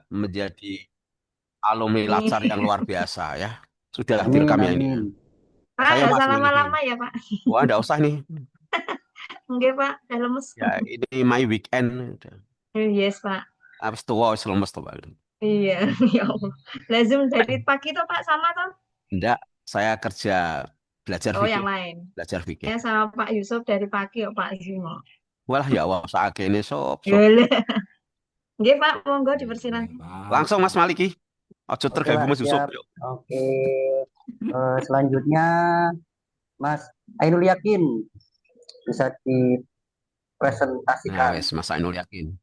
menjadi alumni Latsar yang luar biasa ya. Sudah Amin, direkam ya ini. amin. Saya Pak, nggak Mas usah ini. lama-lama ya, Pak. Wah, enggak usah nih. Enggak, Pak. Udah lemes. Ya, ini my weekend. Yes, Pak. Habis tua, wis lemes tuh, Pak. Iya, ya Allah. Lazim dari pagi tuh, Pak, sama tuh. Enggak, saya kerja belajar Oh, yang fikih. lain. Belajar fikih. Ya, sama Pak Yusuf dari pagi, oh, Pak Zimo. Walah ya Allah, saat ini sob. Gila. Oke, Pak, monggo dipersilakan. Langsung Mas Maliki. Ojo Oke, terganggu Pak, Mas Yusuf. siap. Yuk. Oke. Selanjutnya, Mas Ainul Yakin bisa Nah, dipresentasikan. wes Mas Ainul yakin.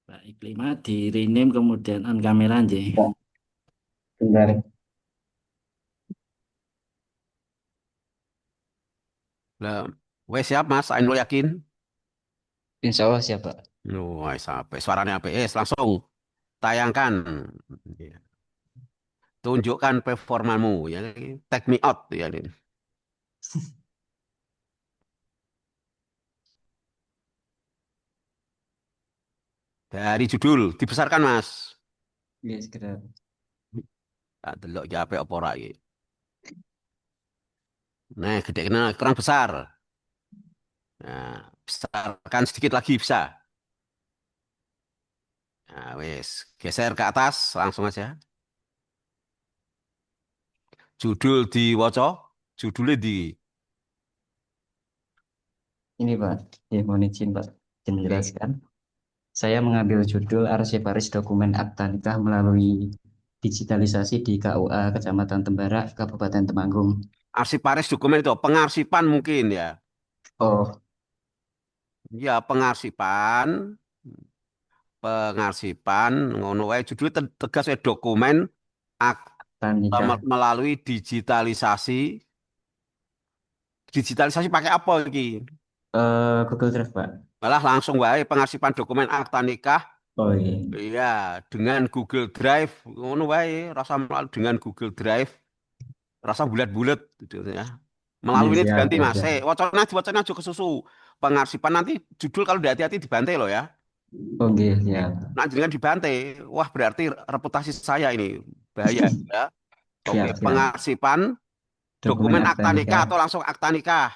Baik, 5 di rename kemudian on kamera aja. Ya, bentar. Lah, wes siap Mas Ainul yakin. Insya Allah siapa? Wah, sampai suaranya apa? Langsung tayangkan. Ya. Tunjukkan performamu ya. Take me out ya. Dari judul dibesarkan Mas. Ya, segera. Tak delok ya apa ora iki. Nah, gede kena kurang besar. Nah, besarkan sedikit lagi bisa. Nah, wes geser ke atas langsung aja. Judul diwaca, judulnya di. Ini Pak, ya, mohon izin Pak, izin Oke. menjelaskan. Saya mengambil judul Arsiparis Dokumen Akta Nikah melalui digitalisasi di KUA Kecamatan Tembara, Kabupaten Temanggung. Arsiparis dokumen itu pengarsipan mungkin ya. Oh, Ya, pengarsipan ngono wae judulnya tegas ya dokumen Akta Nikah. melalui digitalisasi. Digitalisasi pakai apa iki? Google Drive Pak. Malah langsung wae pengarsipan dokumen akta nikah. Oh iya, Iya, dengan Google Drive, ngono wae, rasa melalui dengan Google Drive, rasa bulat-bulat gitu ya. iya Melalui ini siap, diganti ya Mas. siap. Wacana juga kesusu. Pengarsipan nanti judul kalau udah hati-hati dibantai loh ya. Oke, siap, Nah, jangan dibantai. Wah, berarti reputasi saya ini bahaya ya. Oke, siap, siap. pengarsipan Dokumen dokumen akta akta nikah nikah. atau langsung akta nikah.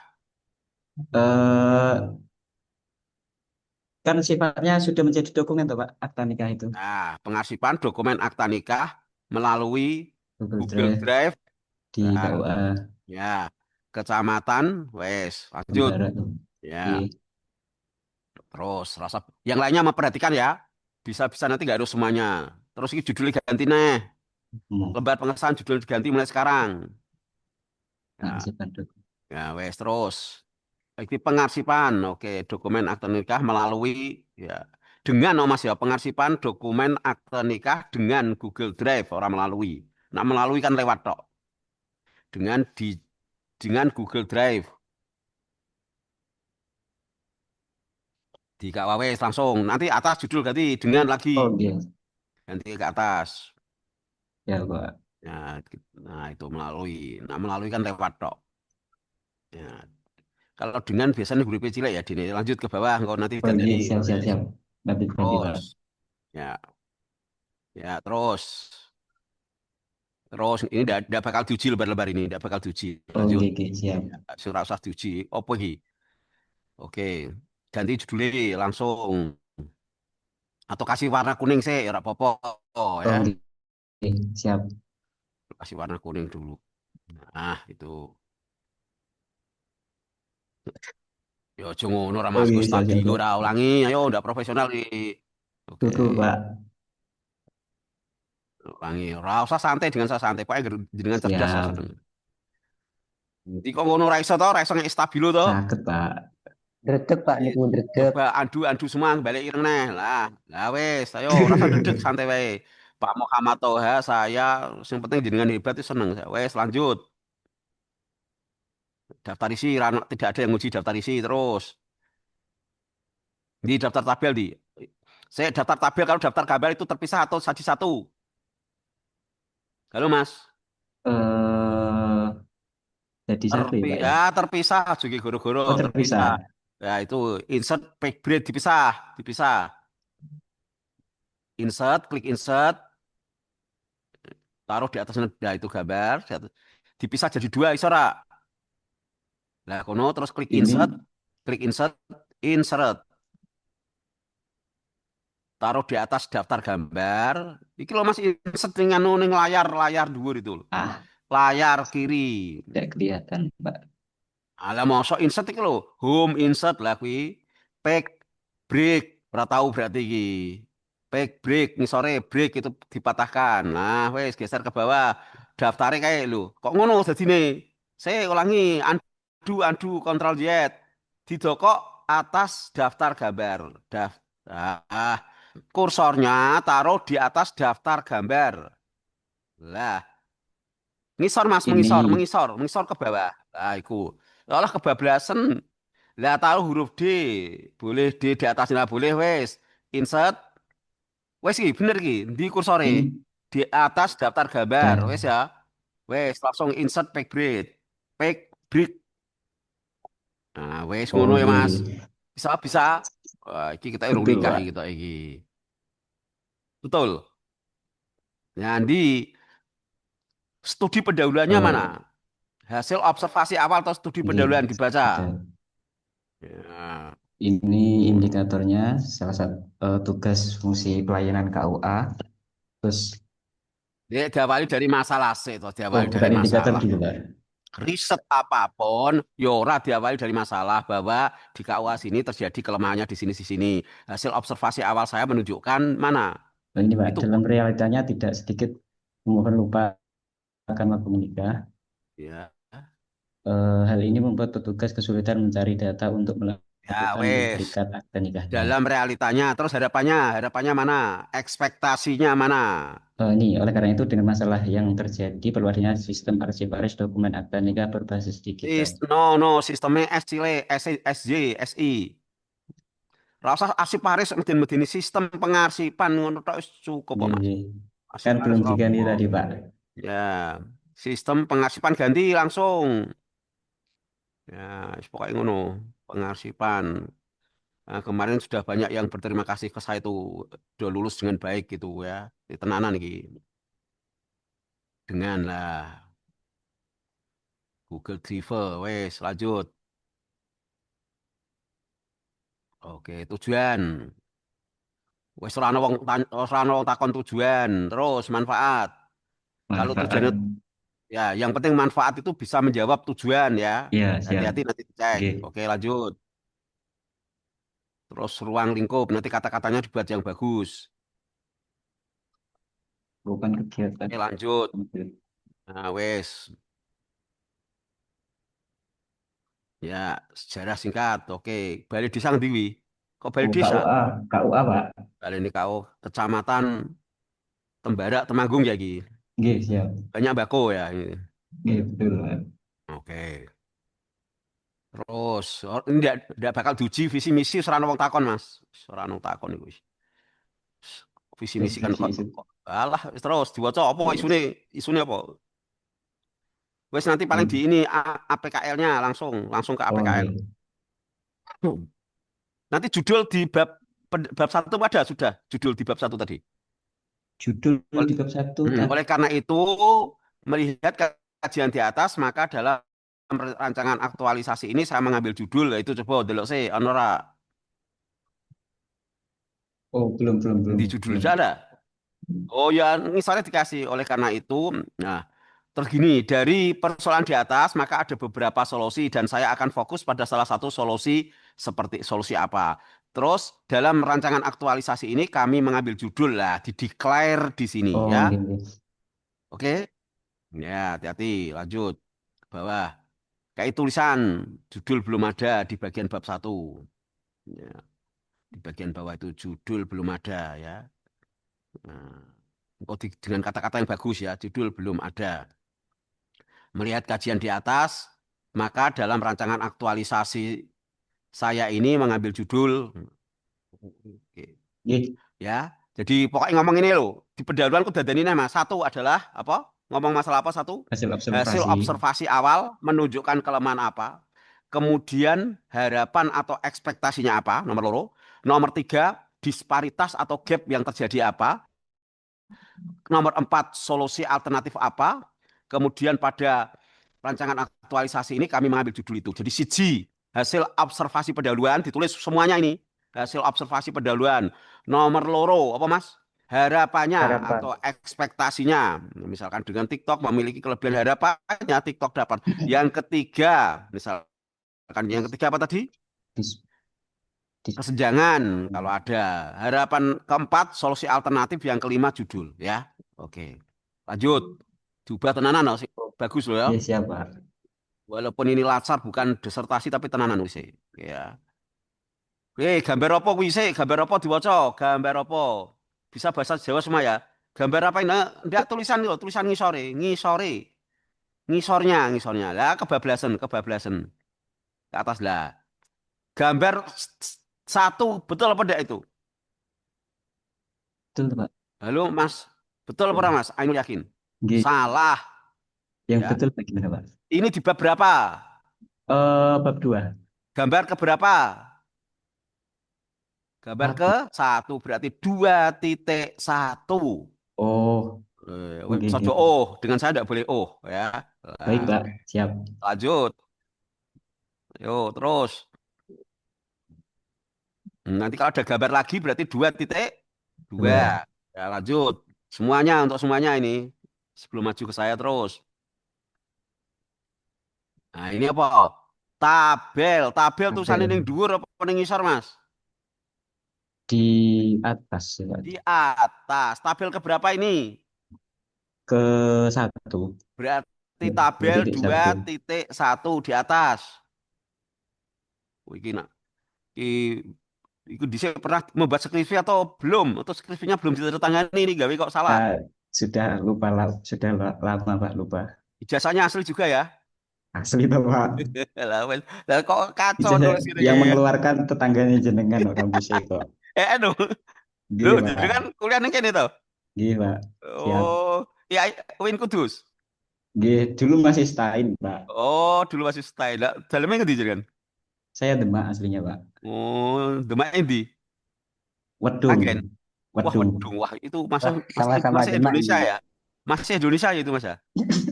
Eh, kan sifatnya sudah menjadi dokumen toh Pak, akta nikah itu. Nah, pengarsipan dokumen akta nikah melalui Google Google Drive Drive. di Nah, KUA ya, kecamatan, wes, lanjut. Tembara tuh. Ya, Oke. terus rasa yang lainnya memperhatikan ya. Bisa-bisa nanti nggak harus semuanya. Terus ini judulnya ganti nih. Hmm. Lembar pengesahan judul diganti mulai sekarang. Ya, Arsipan dokumen. ya wes terus. Ini pengarsipan, oke, dokumen akte nikah melalui ya dengan oh Mas ya pengarsipan dokumen akte nikah dengan Google Drive orang melalui. Nah melalui kan lewat tok dengan dengan Google Drive di KWW langsung. Nanti atas judul ganti dengan lagi Oh iya, ganti ke atas. ya Pak. Nah, nah itu melalui. Nah melalui kan lewat tok. Ya. Kalau dengan biasanya huruf cilik ya Dini. Lanjut ke bawah engkau nanti Oh dan iya, ini siap, siap, siap. Nanti ganti Pak. terus ya ya terus terus ini tidak bakal diuji lebar-lebar ini tidak bakal diuji Oh lanjut iya, oke, siap. ya, surah usah diuji apa ini oke ganti judulnya langsung atau kasih warna kuning sih ya ora apa-apa Oh ya iya, siap. kasih warna kuning dulu nah itu ya aja ngono ora Oh Mas iya, Gus siap, tadi siap, siap. ora ulangi ayo udah profesional nih oke Tutup Pak. ulangi ora usah santai dengan saya santai pokoknya dengan cerdas saya Siap. seneng di kok ngono ra iso to ra iso ngek stabilo to Sakit Pak. Dredeg, Pak, Eh, niku dredeg. coba adu semua balik ireng neh lah lah wes ayo rasa dedek santai wae Pak Muhammad Toha saya yang penting jenengan hebat itu seneng wes lanjut daftar isi tidak ada yang nguji daftar isi terus di daftar tabel di saya daftar tabel kalau daftar gambar itu terpisah atau saji satu halo Mas Eh, jadi satu ya Pak ya. ya terpisah juga goro-goro Oh terpisah terpisah. Ya itu insert, page break dipisah, dipisah. Insert, klik insert, taruh di atasnya, nah itu gambar, dipisah jadi dua, iso ora? Nah, kono terus Ini klik insert, insert. Taruh di atas daftar gambar. Iki lo Mas insert ning anu ning layar dhuwur itu lho. ah Layar kiri. tidak kelihatan Pak. Alah mosok insert iki lho, home insert lah kuwi. Page break, ora tahu berarti iki. Page break, ngisore break itu dipatahkan. Nah, wes geser ke bawah. Daftarnya kayak lho. Kok ngono dadine? Saya ulangi, undo, Ctrl Z. Didokok atas daftar gambar. Ah, kursornya taruh di atas daftar gambar. Lah, ngisor Mas, mengisor, Ini mengisor, mengisor ke bawah. Nah, iku. Olah kebablasan. Lah taruh huruf D. Boleh D di atasnya boleh wes. Insert. Wes iki bener iki. Di kursore. ini Di atas daftar gambar. dah Wes ya. Wes langsung insert page break. Page break. Nah, wes ngono ya oke Mas. Bisa bisa. Wah, iki kita urung betul nikah Pak. iki kita iki. Betul. Nah, di studi pendahuluannya mana? Eh, Hasil observasi awal atau studi nggih, pendahuluan dibaca. betul. Ya. Ini indikatornya salah satu tugas fungsi pelayanan KUA. Terus Dia diawali dari masalah sih, toh oh diawali dari bukan indikator masalah. dulu Pak. Riset apapun, yora diawali dari masalah bahwa di KUA sini terjadi kelemahannya di sini. Hasil observasi awal saya menunjukkan mana? Nah, ini Pak, Itu dalam realitanya tidak sedikit pemohon lupa akan waktu menikah. ya. Hal ini membuat petugas kesulitan mencari data untuk Ya melakukan wes. duplikat akta nikahnya. Dalam realitanya, terus harapannya mana? Ekspektasinya mana? Ini oleh karena itu dengan masalah yang terjadi perlu adanya sistem arsiparis dokumen akta nikah berbasis digital. No, sistemnya S Cile, SJ, SI. Rasa arsiparis medeni sistem pengarsipan ngono tok wis cukup kok, Mas. Ini kan Arsiparis belum diganti apa? tadi Pak. Ya, sistem pengarsipan ganti langsung. Ya, pokoknya ngono, pengarsipan. Nah, kemarin sudah banyak yang berterima kasih ke saya itu udah lulus dengan baik gitu ya. Di tenanan iki. Dengan lah Google Drive, wes lanjut. Oke, tujuan. Wes ora ana wong takon tujuan, terus manfaat. Kalau tujuannya Manfaat. ya, yang penting manfaat itu bisa menjawab tujuan ya. Ya, siap. Hati-hati nanti dicek. Oke. Oke, lanjut. Terus ruang lingkup, nanti kata-katanya dibuat yang bagus. Bukan kegiatan. Oke, lanjut. Nah, wes. Ya, sejarah singkat. Oke, Balai Desa Ngendi? Kok Balai Oh, Desa? KUA, KUA Pak. Balai ini kau Kecamatan Tembara Temanggung ya, Gi. Oke, siap. Banyak bako ya. Ini. Oke, betul Pak. Oke. Terus, ini tidak bakal diuji visi misi serana wong takon, Mas. Serana wong takon itu. Visi misi kan kok. Alah, terus diwaca apa isune? Isune apa? Wes nanti paling di ini APKL-nya langsung ke Oh, APKL. iya. Nanti judul di bab 1 ada sudah judul di bab 1 tadi. Judul di bab 1 Oleh karena itu melihat kajian di atas maka dalam rancangan aktualisasi ini saya mengambil judul yaitu coba delok sih Onora Oh, belum di judul sudah ada. Oh ya, misalnya dikasih. Oleh karena itu, nah, terus gini, dari persoalan di atas, maka ada beberapa solusi, dan saya akan fokus pada salah satu solusi, seperti solusi apa. Terus, dalam rancangan aktualisasi ini, kami mengambil judul lah, di-declare di sini, Oh, ya. gitu. Oke? Ya, hati-hati, lanjut. Bawah. Kayak tulisan, judul belum ada di bagian bab 1. Ya, di bagian bawah itu judul belum ada, ya. Nah, dengan kata-kata yang bagus ya, judul belum ada. Melihat kajian di atas, maka dalam rancangan aktualisasi saya ini mengambil judul, ya. Jadi pokoknya ngomong ini loh, di pendahuluan ku dadani Mas. Satu adalah apa? Ngomong masalah apa satu? Hasil Hasil observasi. observasi awal menunjukkan kelemahan apa. Kemudian harapan atau ekspektasinya apa? Nomor loro. Nomor 3, disparitas atau gap yang terjadi apa? Nomor 4, solusi alternatif apa? Kemudian pada rancangan aktualisasi ini kami mengambil judul itu. Jadi siji, hasil observasi pendahuluan, ditulis semuanya ini. Hasil observasi pendahuluan. Nomor loro, apa Mas? Harapannya Harapan. atau ekspektasinya. Misalkan dengan TikTok memiliki kelebihan harapannya, TikTok dapat. Yang ketiga, misalkan yang ketiga apa tadi? Dis, dis, Kesenjangan kalau ada. Harapan keempat, solusi alternatif. Yang kelima, judul. Ya, oke. Lanjut. Diubah tenanan, loh, sih. Bagus loh ya. ya siap Pak. Walaupun ini latsar bukan disertasi tapi tenanan wis. Ya. Gambar apa kuwi sih? Gambar apa diwaca? Gambar apa? Bisa bahasa Jawa semua ya. Gambar apa ini? Ndak tulisan loh, tulisan ngisore, ngisore. Ngisornya. Lah kebablasan. Ke atas lah. Gambar satu, betul apa enggak itu? Betul Pak. Halo Mas, betul apa ora, Mas? Ainul yakin. Nggih, Salah. yang Ya. betul bagaimana Pak? Ini di bab berapa? Bab 2. Gambar ke berapa? Gambar ke Satu. satu berarti 2.1. Oh, nggih, Sojo nggih. oh, dengan saya tidak boleh oh ya. Baik Nah, Pak, siap. lanjut. Yuk, terus. Nanti kalau ada gambar lagi berarti 2.2. 2. Ya, lanjut. Semuanya untuk semuanya ini. Sebelum maju ke saya terus. Nah, ini apa? Tabel. Tabel tulisan ini Tabel dhuwur apa ning ngisor, Mas? di atas ya, Pak. Di atas. Tabel keberapa ini? Ke 1. Berarti Ya, tabel 2.1. 2.1 di atas. Oh, iki nak. Iku dhisik pernah membuat skripsi atau belum? Atau skripsinya belum ditandatangani ini gawe kok salah? Ah, sudah lama Pak, lupa. Ijazahnya asli juga ya? Asli tuh Pak. Lah lah kok kacau Ijazah nulis gini yang ya. mengeluarkan tetangganya jenengan kok kampusnya kok. Aduh. Lu Gih jadi kan Pak. kuliah ning kene to? Gih Pak. Siap. Oh, ya Win Kudus. Gih, dulu masih stain Pak. Oh, dulu masih style. Lah, dalamnya ngendi jenengan? Saya Demak aslinya Pak. Oh, Demak endi? Wedung. Agen. Wah, Wedung. wedung. Wah, itu masa Wah, sama-sama masih Demak Indonesia nih. ya? Masih Indonesia ya itu Mas ya?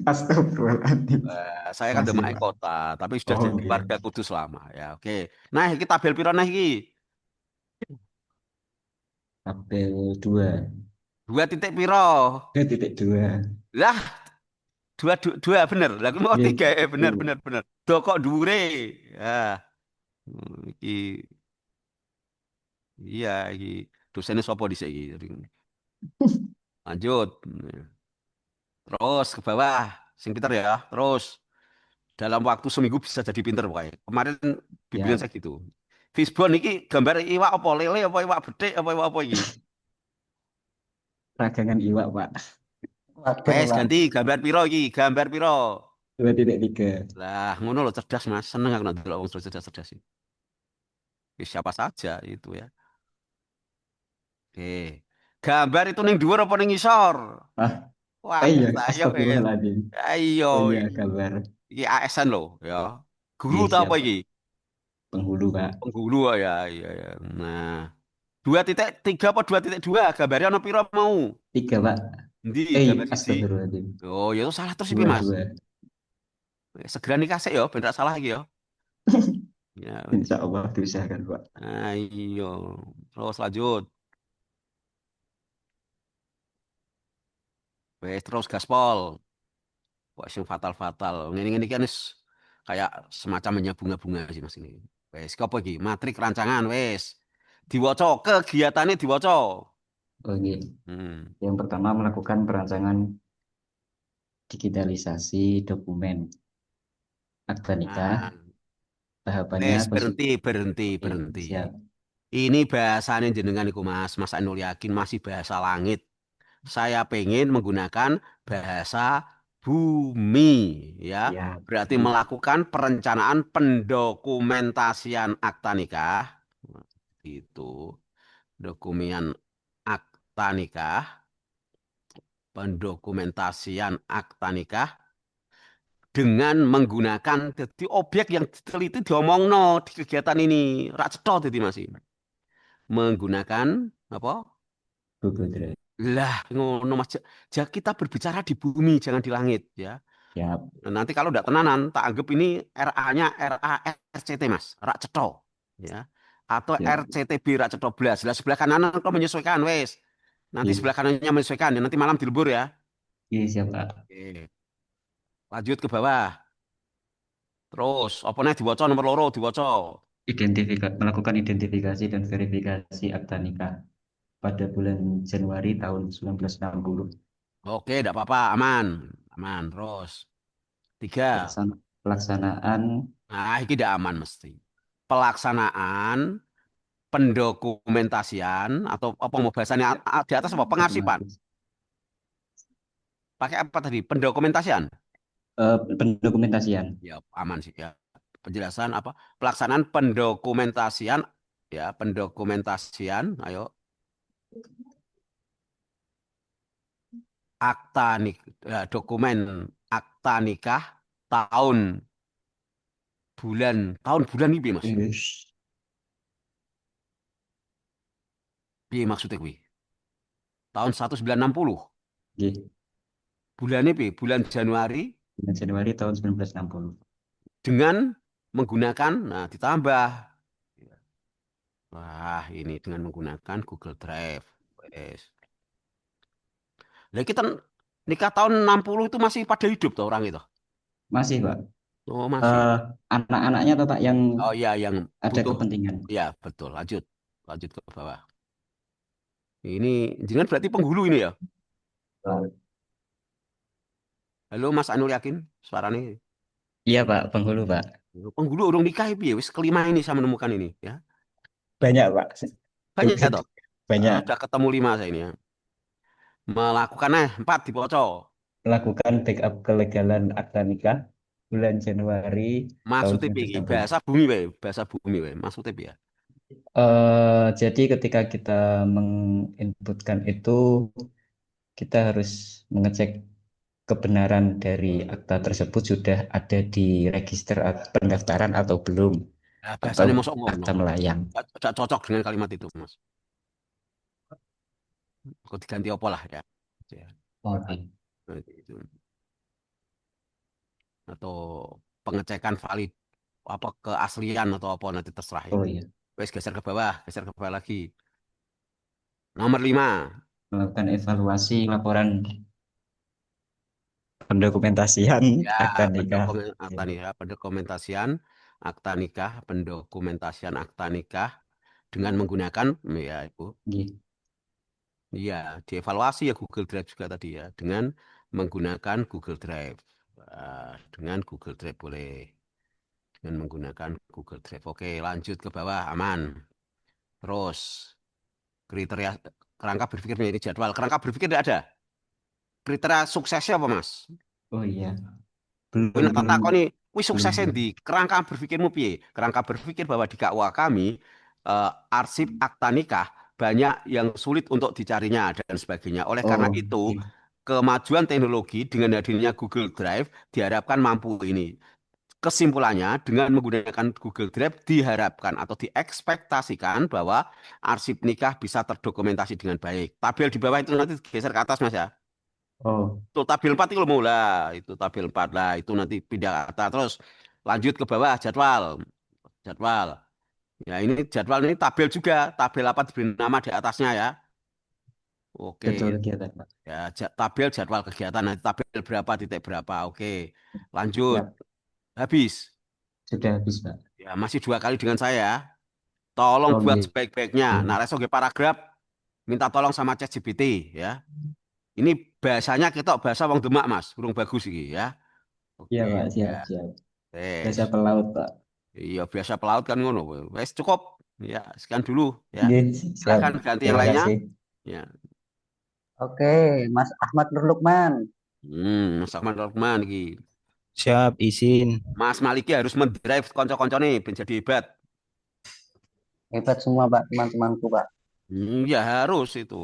Astagfirullahaladzim. Saya kan Masih Demak Pak. kota, tapi sudah Oh, jadi oke. warga Kudus lama ya. Oke. Nah, iki tabel piro nah iki? Tabel 2. 2 titik piro? 2.2. Lah, dua bener. Lah aku mau Gih, 3 bener gih. bener bener. Do kok dhuwure. Ya, iki iya iki dosennya sapa dhisik iki. Lanjut. Terus ke bawah. Sing pinter ya. Terus dalam waktu seminggu bisa jadi pinter pokoknya. Kemarin bimbingan Ya, saya gitu. Fishbone iki gambar iwak apa lele apa iwak betik apa iwak apa iki? ragangan iwak Pak. Waduh, Wes Pak. ganti gambar piro iki? Gambar piro? 2.3. Lah, ngono lo cerdas Mas. Seneng aku nek delok wong cerdas-cerdas iki. Ya, siapa saja itu ya. Oke. Gambar itu ning dhuwur apa ning ngisor? Ah, Wah, iya, ayo wes. astagfirullahaladzim. Ayo Oh iya, iki. kabar. Iki ASN lo ya. Guru Iya, tak apa siap. iki? Penghulu Pak. Penghulu oh, ya, iya ya. Nah, 2.3 apa 2.2? Gambarnya ono piro mau? 3 Pak. Ndi gambar siji? Astagfirullahaladzim. Oh, ya itu salah terus iki, Dua, Mas. dua. Segera nikah sih ya, ben ra salah iki ya. Ya, wes. Insya Allah diusahakan Pak. Ayo. Terus lanjut. Wes terus gaspol. Wah, sing fatal-fatal. Ngene-ngene kan wis kayak semacam bunga-bunga sih Mas ini. Wes, apa iki? Matrik rancangan wes. Diwaca, kegiatannya diwaca. Oke. Hmm. Yang pertama melakukan perancangan digitalisasi dokumen akta nikah. Nah, Tahapannya wes berhenti. siap. Ini bahasanya jenengan iku Mas, Mas Ainul yakin masih bahasa langit. Saya pengen menggunakan bahasa bumi, ya. Ya. Berarti melakukan perencanaan pendokumentasian akta nikah, itu dokumen akta nikah, pendokumentasian akta nikah dengan menggunakan jadi objek yang diteliti diomongno di kegiatan ini rak cetha dadi Mas. Menggunakan apa? Google Drive. Lah ngono Mas. Kita berbicara di bumi jangan di langit ya. Ya, Nanti kalau tidak tenanan tak anggap ini RA-nya RARCT Mas, rak cetha ya. Atau ya, RCTB rak cetha blas. Lah sebelah kanan kok menyesuaikan wes. Nanti iya, sebelah kanannya menyesuaikan ya. Nanti malam dilebur ya. iya siap Pak. Oke. Lanjut ke bawah. Terus apa nih diwaca nomor loro diwaca. Melakukan identifikasi dan verifikasi akta nikah pada bulan Januari tahun 1960. Oke, tidak apa-apa, aman. Aman. Terus tiga. Pelaksanaan Nah, ini tidak aman mesti. Pelaksanaan pendokumentasian atau apa mau bahasanya di atas apa? Pengarsipan. otomatis Pakai apa tadi? Pendokumentasian. pendokumentasian. Ya, aman sih ya. Penjelasan apa? Pelaksanaan pendokumentasian ya, pendokumentasian. Ayo, akta nik dokumen akta nikah tahun tahun bulan ini piye, Mas. Yes. Piye maksudnya kuwi? Tahun 1960. Nggih, Bulannya piye? Bulan Januari bulan Januari tahun 1960. dengan menggunakan nah ditambah. Wah, ini dengan menggunakan Google Drive. Wes. Lah kita nikah tahun 60 itu masih pada hidup tuh orang itu. Masih Pak. Oh, masih. Anak-anaknya Pak Pak yang Oh iya, yang ada butuh. kepentingan. Ya, betul. Lanjut. Lanjut ke bawah. Ini jenengan berarti penghulu ini ya? Halo Mas Anul Yakin, suaranya. Iya Pak, penghulu Pak. Penghulu urung nikah piye? Wis kelima ini saya menemukan ini ya. Banyak Pak. Banyak ya toh? Banyak. Sudah ketemu 5 saya ini ya. Melakukan 4 dipoco. Melakukan backup kelegalan akta nikah bulan Januari tahun Maksudnya piye? 1960. Bahasa bumi wae, bahasa bumi wae. Maksudnya piye? Jadi ketika kita menginputkan itu, kita harus mengecek kebenaran dari akta tersebut sudah ada di register pendaftaran atau belum, Nah, atau bahasanya mosok ngono. akta melayang. Tidak cocok dengan kalimat itu, Mas. Kok diganti apa lah ya? Ya, Oke. itu. Atau pengecekan valid apa keaslian atau apa nanti terserah Oh ini. iya, Wes geser ke bawah lagi. Nomor 5. melakukan evaluasi laporan pendokumentasian Ya, akta nikah. pendokumentasian akta nikah, pendokumentasian akta nikah dengan menggunakan ya Ibu. Nggih. Iya, dievaluasi ya Google Drive juga tadi ya dengan menggunakan Google Drive. Dengan Google Drive boleh. Dengan menggunakan Google Drive. Oke, lanjut ke bawah aman. Terus kriteria kerangka berpikir menjadi jadwal. Kerangka berpikir tidak ada. Kriteria suksesnya apa, Mas? Oh iya, Kowe belum tak takoni, kuwi belum. suksesnya ndi? Kerangka berpikirmu piye? Kerangka berpikir bahwa di KUA kami arsip akta nikah banyak yang sulit untuk dicarinya dan sebagainya. Oleh karena Oh itu, iya. kemajuan teknologi dengan hadirnya Google Drive diharapkan mampu ini. Kesimpulannya, dengan menggunakan Google Drive diharapkan atau diekspektasikan bahwa arsip nikah bisa terdokumentasi dengan baik. Tabel di bawah itu nanti geser ke atas, Mas ya. Oh, Tuh tabel 4 itu mau lah, itu tabel 4 lah, itu nanti pindah ke atas terus lanjut ke bawah jadwal. Jadwal. Ya, ini jadwal ini tabel juga, tabel apa diberi nama di atasnya ya. Oke, betul kegiatan Pak. ya tabel jadwal kegiatan nanti tabel berapa titik berapa. Oke. Lanjut. Ya, Habis. sudah habis Pak. Ya, masih 2 kali dengan saya. Tolong Oh buat iya. sebaik-baiknya. Nah, reso ge paragraf minta tolong sama ChatGPT ya. Ini bahasanya kita bahasa wong Demak, Mas. Burung bagus iki ya. Iya Oke, Pak, ya. siap siap. Tes. Biasa pelaut Pak. Iya, biasa pelaut kan ngono. Wes cukup. Ya, sekian dulu ya. Nggih, siap. Silakan ganti yang Terima lainnya. kasih. Ya. Oke, Mas Ahmad Nur Lukman. Mas Ahmad Rahman iki. Siap, izin. Mas Maliki harus mendrive konco-konco nih ben jadi hebat. Hebat semua, Pak, teman-temanku, Pak. Ya harus itu.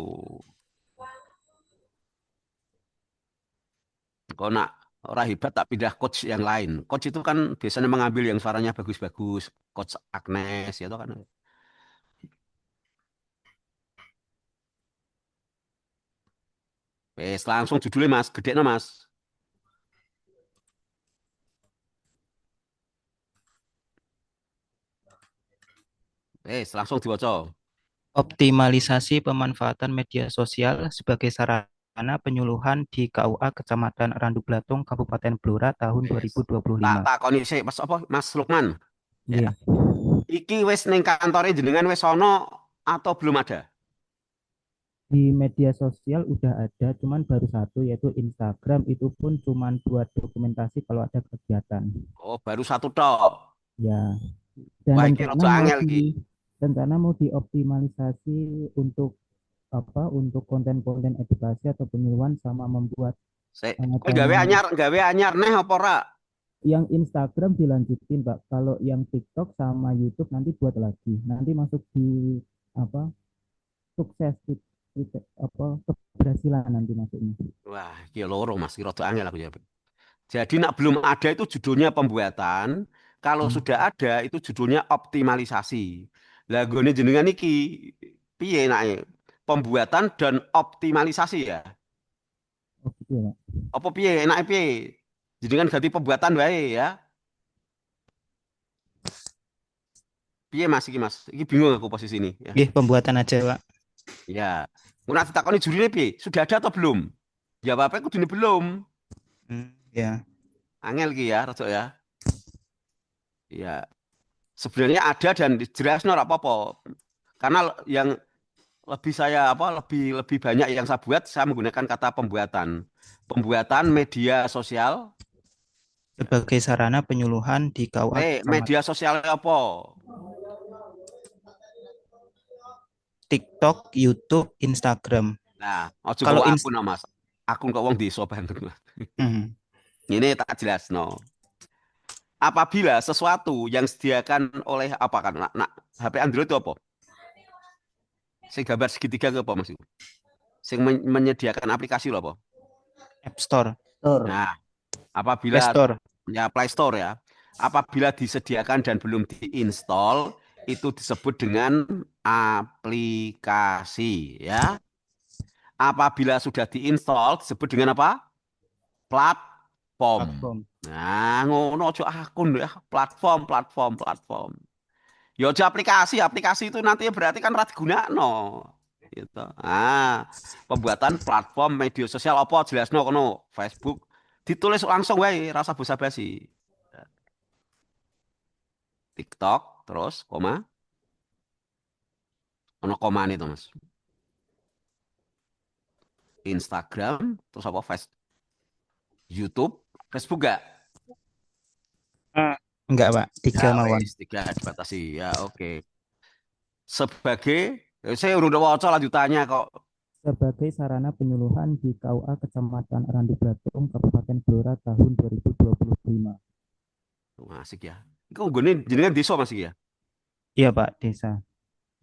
Kau nak Orang hebat tak pindah coach yang lain. Coach itu kan biasanya mengambil yang suaranya bagus-bagus. Coach Agnes ya toh kan. Wes langsung judulnya Mas, gede Mas. Wes langsung diwaca. Optimalisasi pemanfaatan media sosial sebagai sarana penyuluhan di KUA Kecamatan Randu Blatung, Kabupaten Blora tahun Wes. 2025. Tak takoni sih Mas apa Mas Lukman. Ya. Nggih. Iki wes ning kantore jenengan wes ono atau belum ada? Di media sosial udah ada, cuman baru satu yaitu Instagram, itu pun cuman buat dokumentasi kalau ada kegiatan. Oh, baru satu tok. Ya, dan Wah, iki rada angel iki. rencana mau dioptimalisasi untuk apa? Untuk konten-konten edukasi atau penyuluhan sama membuat Sik, kowe channel. gawe anyar neh apa ora? Yang Instagram dilanjutin, Pak. Kalau yang TikTok sama YouTube nanti buat lagi. Nanti masuk di apa? Sukses apa keberhasilan nanti masuknya. Wah, iki loro Mas, iki rada angel aku ya. Jadi nak belum ada itu judulnya pembuatan, kalau sudah ada itu judulnya optimalisasi. Lah gone jenengan iki piye nake? Pembuatan dan optimalisasi ya. Oh gitu ya, Pak. Apa piye enake piye? Jenengan ganti pembuatan wae ya. Piye Mas iki Mas? Iki bingung aku posisi ini ya. Nggih, pembuatan aja, Pak. Ya. Ngono ditakoni jurine piye? Sudah ada atau belum? Jawabnya kudune belum. Ya. Angel ki ya, Rajak ya. Ya. Sebenarnya ada dan jelas ora apa-apa. Karena yang lebih saya lebih banyak yang saya buat, saya menggunakan kata pembuatan. Pembuatan media sosial. Sebagai sarana penyuluhan di KUA Media sosial apa? TikTok, YouTube, Instagram. Nah, ojo Kalau kok akun Mas. Akun kok wong desa banget. Ini tak jelas no. Apabila sesuatu yang disediakan oleh apa kan? HP Android itu apa? Sing gambar segitiga ke apa Mas? Sing menyediakan aplikasi loh apa? App Store. Nah, apabila Play Store. Ya Play Store ya. Apabila disediakan dan belum diinstal, itu disebut dengan aplikasi ya. Apabila sudah diinstal disebut dengan apa? Platform. Nah, ngono aja akun ya, platform. Ya aja aplikasi itu nanti berarti kan ora digunakno. Gitu. Pembuatan platform media sosial apa jelasno kono, Facebook ditulis langsung wae, rasa basa-basi. TikTok terus koma. Ono komane to, Mas. Instagram terus apa? YouTube, Facebook enggak? Enggak, Pak. 3 mawon. 3 dibatasi. Ya, oke. Sebagai saya udah waca lanjutannya kok. Sebagai sarana penyuluhan di KUA Kecamatan Randu Blatung, Kabupaten Blora tahun 2025. Asik ya. Iku nggone jenengan desa Mas iki ya? Iya, Pak, desa.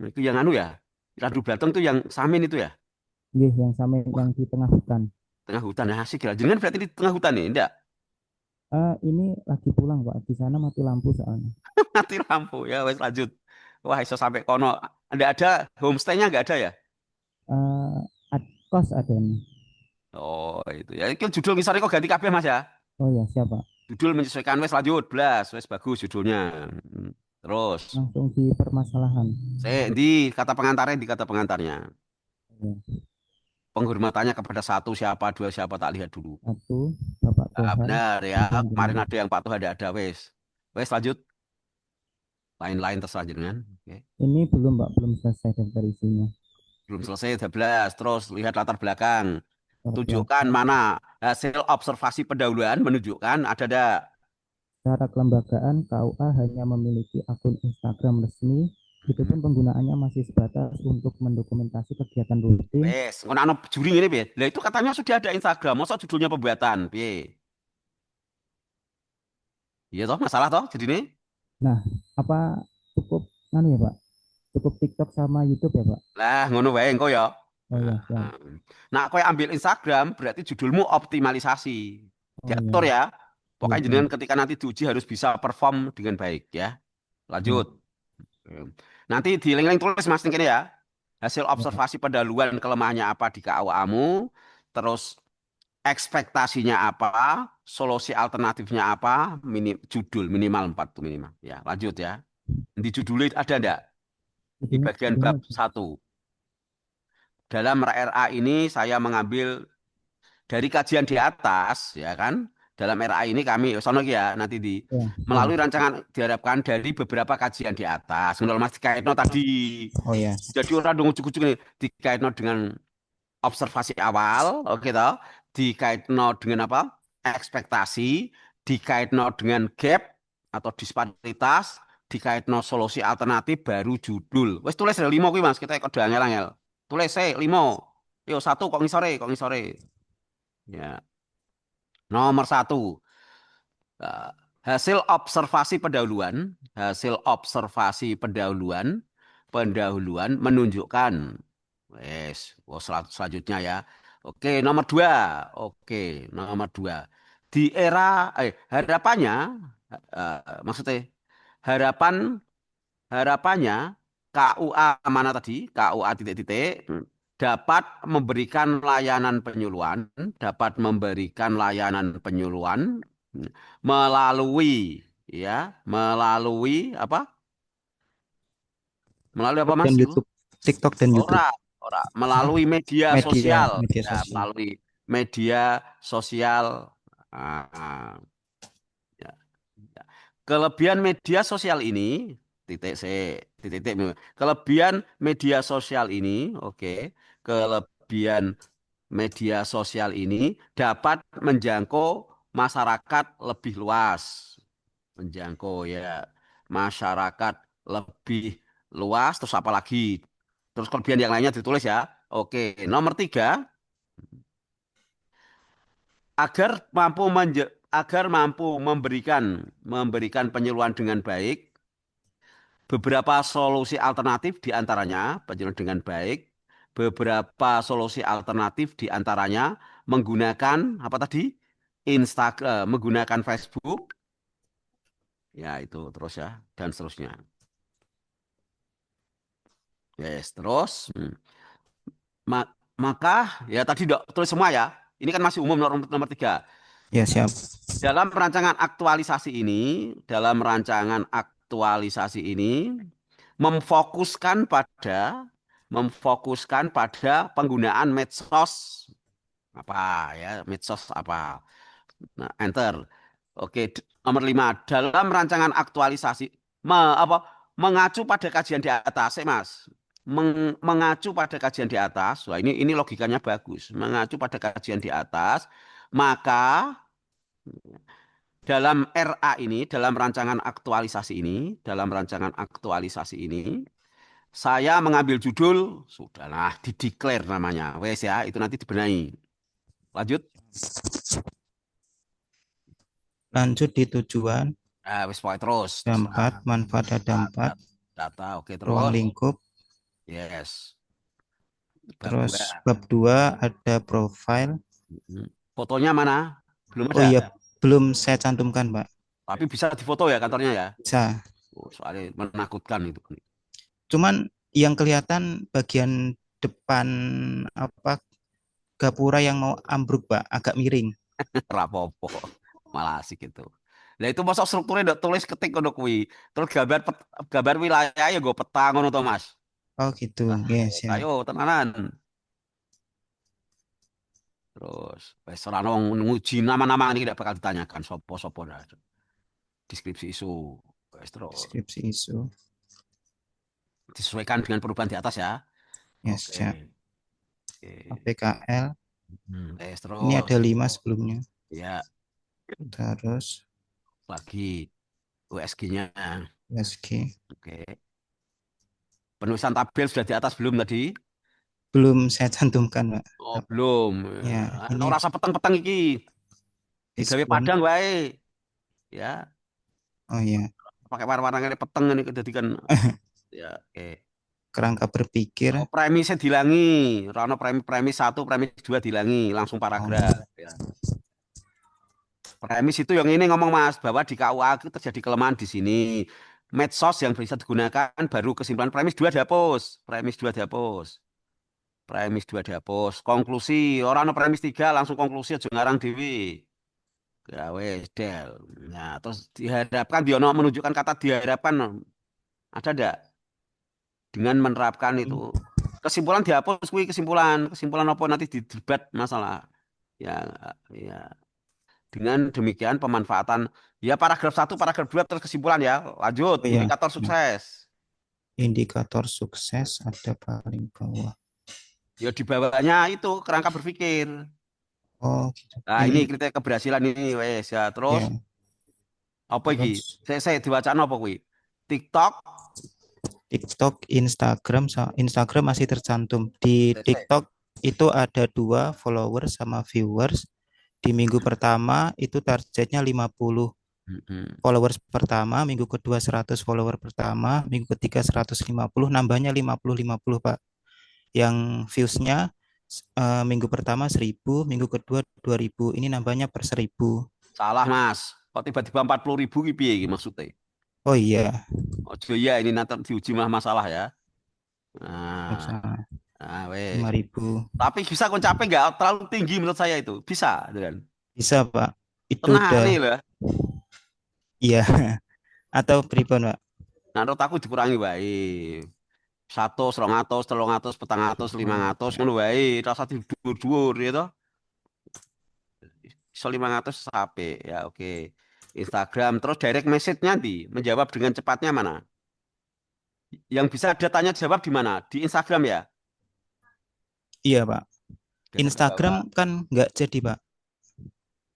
Itu yang anu ya. Randu Blatung itu yang Samin itu ya? Nggih, yang sampai yang di tengah hutan. Tengah hutan ya, asik ya. Jenengan berarti di tengah hutan nih, enggak? Ini lagi pulang, Pak. Di sana mati lampu soalnya. Mati lampu ya, wes lanjut. Wah, iso sampai kono. Ada homestay-nya enggak ada ya? Kos ada nih. Oh, itu ya. Itu judul misalnya kok ganti kabeh Mas ya? Oh ya, siapa? Judul menyesuaikan wes lanjut, blas, wes bagus judulnya. Terus. Langsung di permasalahan. Di kata pengantarnya. Ya. Penghormatannya kepada satu siapa, dua siapa tak lihat dulu. Satu, Bapak Tuhan. Benar ya. Kemarin ada yang Pak Tuhan ada wes. Wes lanjut. Lain-lain terselanjutnya. Oke. Ini belum, Pak, belum selesai daftar isinya. Belum selesai 12. Terus lihat latar belakang. Tunjukkan mana hasil observasi pendahuluan menunjukkan ada. Secara kelembagaan, KUA hanya memiliki akun Instagram resmi. Itu pun penggunaannya masih sebatas untuk mendokumentasi kegiatan rutin. Wes, ngono juri ini piye? Lah itu katanya sudah ada Instagram, masa judulnya pembuatan, piye? Iya toh, masalah toh jadi ini? Nah, apa cukup ya, Pak? Cukup TikTok sama YouTube ya, Pak? Lah, ngono wae engko ya. Oh ya, siap. Nah, kowe ambil Instagram berarti judulmu optimalisasi. Oh Diatur ya. ya. Iya, Pokoknya iya. jenengan ketika nanti diuji harus bisa perform dengan baik ya. Ya, Lanjut. Nanti di link-link tulis Mas ini ya. Hasil ya. observasi pendahuluan kelemahannya apa di KUA-mu, terus ekspektasinya apa, solusi alternatifnya apa, judul minimal 4 tuh minimal. Ya, lanjut ya. Di judulnya ada enggak? Di bagian Judulnya bab 1. Dalam RA ini saya mengambil dari kajian di atas, ya kan? Dalam RA ini kami, sono ya, nanti ya, melalui ya. rancangan diharapkan dari beberapa kajian di atas. Menurut Mas dikaitno tadi, Oh ya. jadi orang dong ujuk-ujuk ini dikaitno dengan observasi awal, oke toh? Dikaitno dengan apa? Ekspektasi, dikaitno dengan gap atau disparitas, dikaitno solusi alternatif baru judul. Wes tulis ada 5 kuwi Mas, kita kode angel-angel. Tulis 5. Yo 1 kok ngisore, kok ngisore. Ya. Nomor 1. Eh, hasil observasi pendahuluan menunjukkan, wes, selanjutnya ya. Oke, nomor 2. Oke, nomor 2. Di era, harapannya, maksudnya harapan harapannya KUA mana tadi? KUA titik-titik dapat memberikan dapat memberikan layanan penyuluhan melalui melalui apa? Melalui apa TikTok Mas dan itu? YouTube, TikTok dan YouTube, Ora, melalui media media sosial. media Ya, sosial. melalui media sosial. Ah, ya. Ya. Kelebihan media sosial ini, titik C, titik titik. Kelebihan media sosial ini, oke. Kelebihan media sosial ini dapat menjangkau masyarakat lebih luas. Menjangkau ya masyarakat lebih luas, terus apa lagi? Terus kelebihan yang lainnya ditulis ya. Oke, nomor 3, agar mampu memberikan penyuluhan dengan baik, beberapa solusi alternatif diantaranya penyuluhan dengan baik, beberapa solusi alternatif diantaranya menggunakan apa tadi? Instagram, menggunakan Facebook, ya itu terus ya dan seterusnya. Yes, terus maka ya tadi dok tulis semua ya. Ini kan masih umum nomor 3. Ya, siap. Dalam rancangan aktualisasi ini memfokuskan pada penggunaan medsos apa ya, medsos apa. Nah, enter. Oke, nomor 5. Dalam rancangan aktualisasi mengacu pada kajian di atas, Mas. Mengacu pada kajian di atas. Wah, ini logikanya bagus. Mengacu pada kajian di atas, maka dalam rancangan aktualisasi ini, saya mengambil judul, sudahlah, dideklar namanya. Wes ya, itu nanti dibenahi. Lanjut. Lanjut di tujuan, Wes pokoknya terus. dampak, manfaat dan dampak, Data, oke ruang terus. lingkup. Yes. Terus bab 2 ada profile. Fotonya mana? Belum Oh ada. iya, belum saya cantumkan, Pak. Tapi bisa difoto ya kantornya ya. Bisa. Soalnya menakutkan itu. Cuman yang kelihatan bagian depan apa gapura yang mau ambruk, Pak, agak miring. Rapopo. Malah asik itu. Nah itu masuk strukturnya tulis ketik kodok kuwi. Terus gambar wilayah ya gue peta ngono to Mas. Oh gitu. Yes, ya. Ayo tenanan. Terus wis ora ono nguji nama-nama ini tidak bakal ditanyakan sopo-sopo dah. Deskripsi isu. Wis terus Deskripsi isu. disesuaikan dengan perubahan di atas ya. Yes, Oke. ya. Oke. APKL. Wis terus. Ini ada 5 sebelumnya. Ya, Terus lagi USG-nya. USG. Oke. Penulisan tabel sudah di atas belum tadi? Belum saya cantumkan, Pak. Oh, belum. Ya, ini Ora rasa peteng-peteng iki. Digawe diskon. padang wae. Ya, Oh iya, pakai warna-warna peteng ini kedadikan. Ya, oke. kerangka berpikir. Oh, premisnya dilangi. Ora ono premis 1, premis 2 dilangi, langsung paragraf. Ya. Premis itu yang ini ngomong Mas, bahwa di KUA itu terjadi kelemahan di sini. Medsos yang bisa digunakan baru kesimpulan premis 2 dihapus. Premis 2 dihapus. Premis 2 dihapus. Konklusi, orang no premis 3 langsung konklusi aja ngarang dewi. Ya wes del. Nah, terus diharapkan Diono menunjukkan kata diharapkan. Ada enggak? Dengan menerapkan itu. Kesimpulan dihapus kuwi kesimpulan. Kesimpulan apa nanti didebat masalah. Ya, ya. Dengan demikian pemanfaatan ya paragraf 1, paragraf 2 terus kesimpulan ya. Lanjut, Oh ya, indikator sukses. indikator sukses ada paling bawah. Ya di bawahnya itu kerangka berpikir. Oh, gitu. Nah, ini kriteria keberhasilan ini wes ya. Terus Ya. apa iki? Terus Saya diwacana apa kuwi? TikTok. TikTok, Instagram masih tercantum. Di TikTok itu ada 2 followers sama viewers. Di minggu pertama itu targetnya 50 followers pertama, minggu kedua 100 follower pertama, minggu ketiga 150, nambahnya 50-50 Pak. Yang viewsnya minggu pertama 1000, minggu kedua 2000, ini nambahnya per 1000. Salah Mas. Kok tiba-tiba 40.000 iki piye iki maksudnya? Oh iya. Ojo ya ini nanti diuji masalah ya. Nah, Nah, wes. 5000. Tapi bisa kon capek nggak terlalu tinggi menurut saya itu. Bisa, kan? Bisa Pak. Itu Tenang udah. nih lah. Iya. Atau pripun Pak? Nah, menurut aku dikurangi wae. 100, 200, 300, 400, 500 ngono wae, rasa dhuwur-dhuwur ya toh. Iso 500 sampai ya oke. Instagram terus direct message nanti menjawab dengan cepatnya mana? Yang bisa ada tanya jawab di mana? Di Instagram ya? Iya Pak. Geser ke Instagram bawah. kan nggak jadi Pak.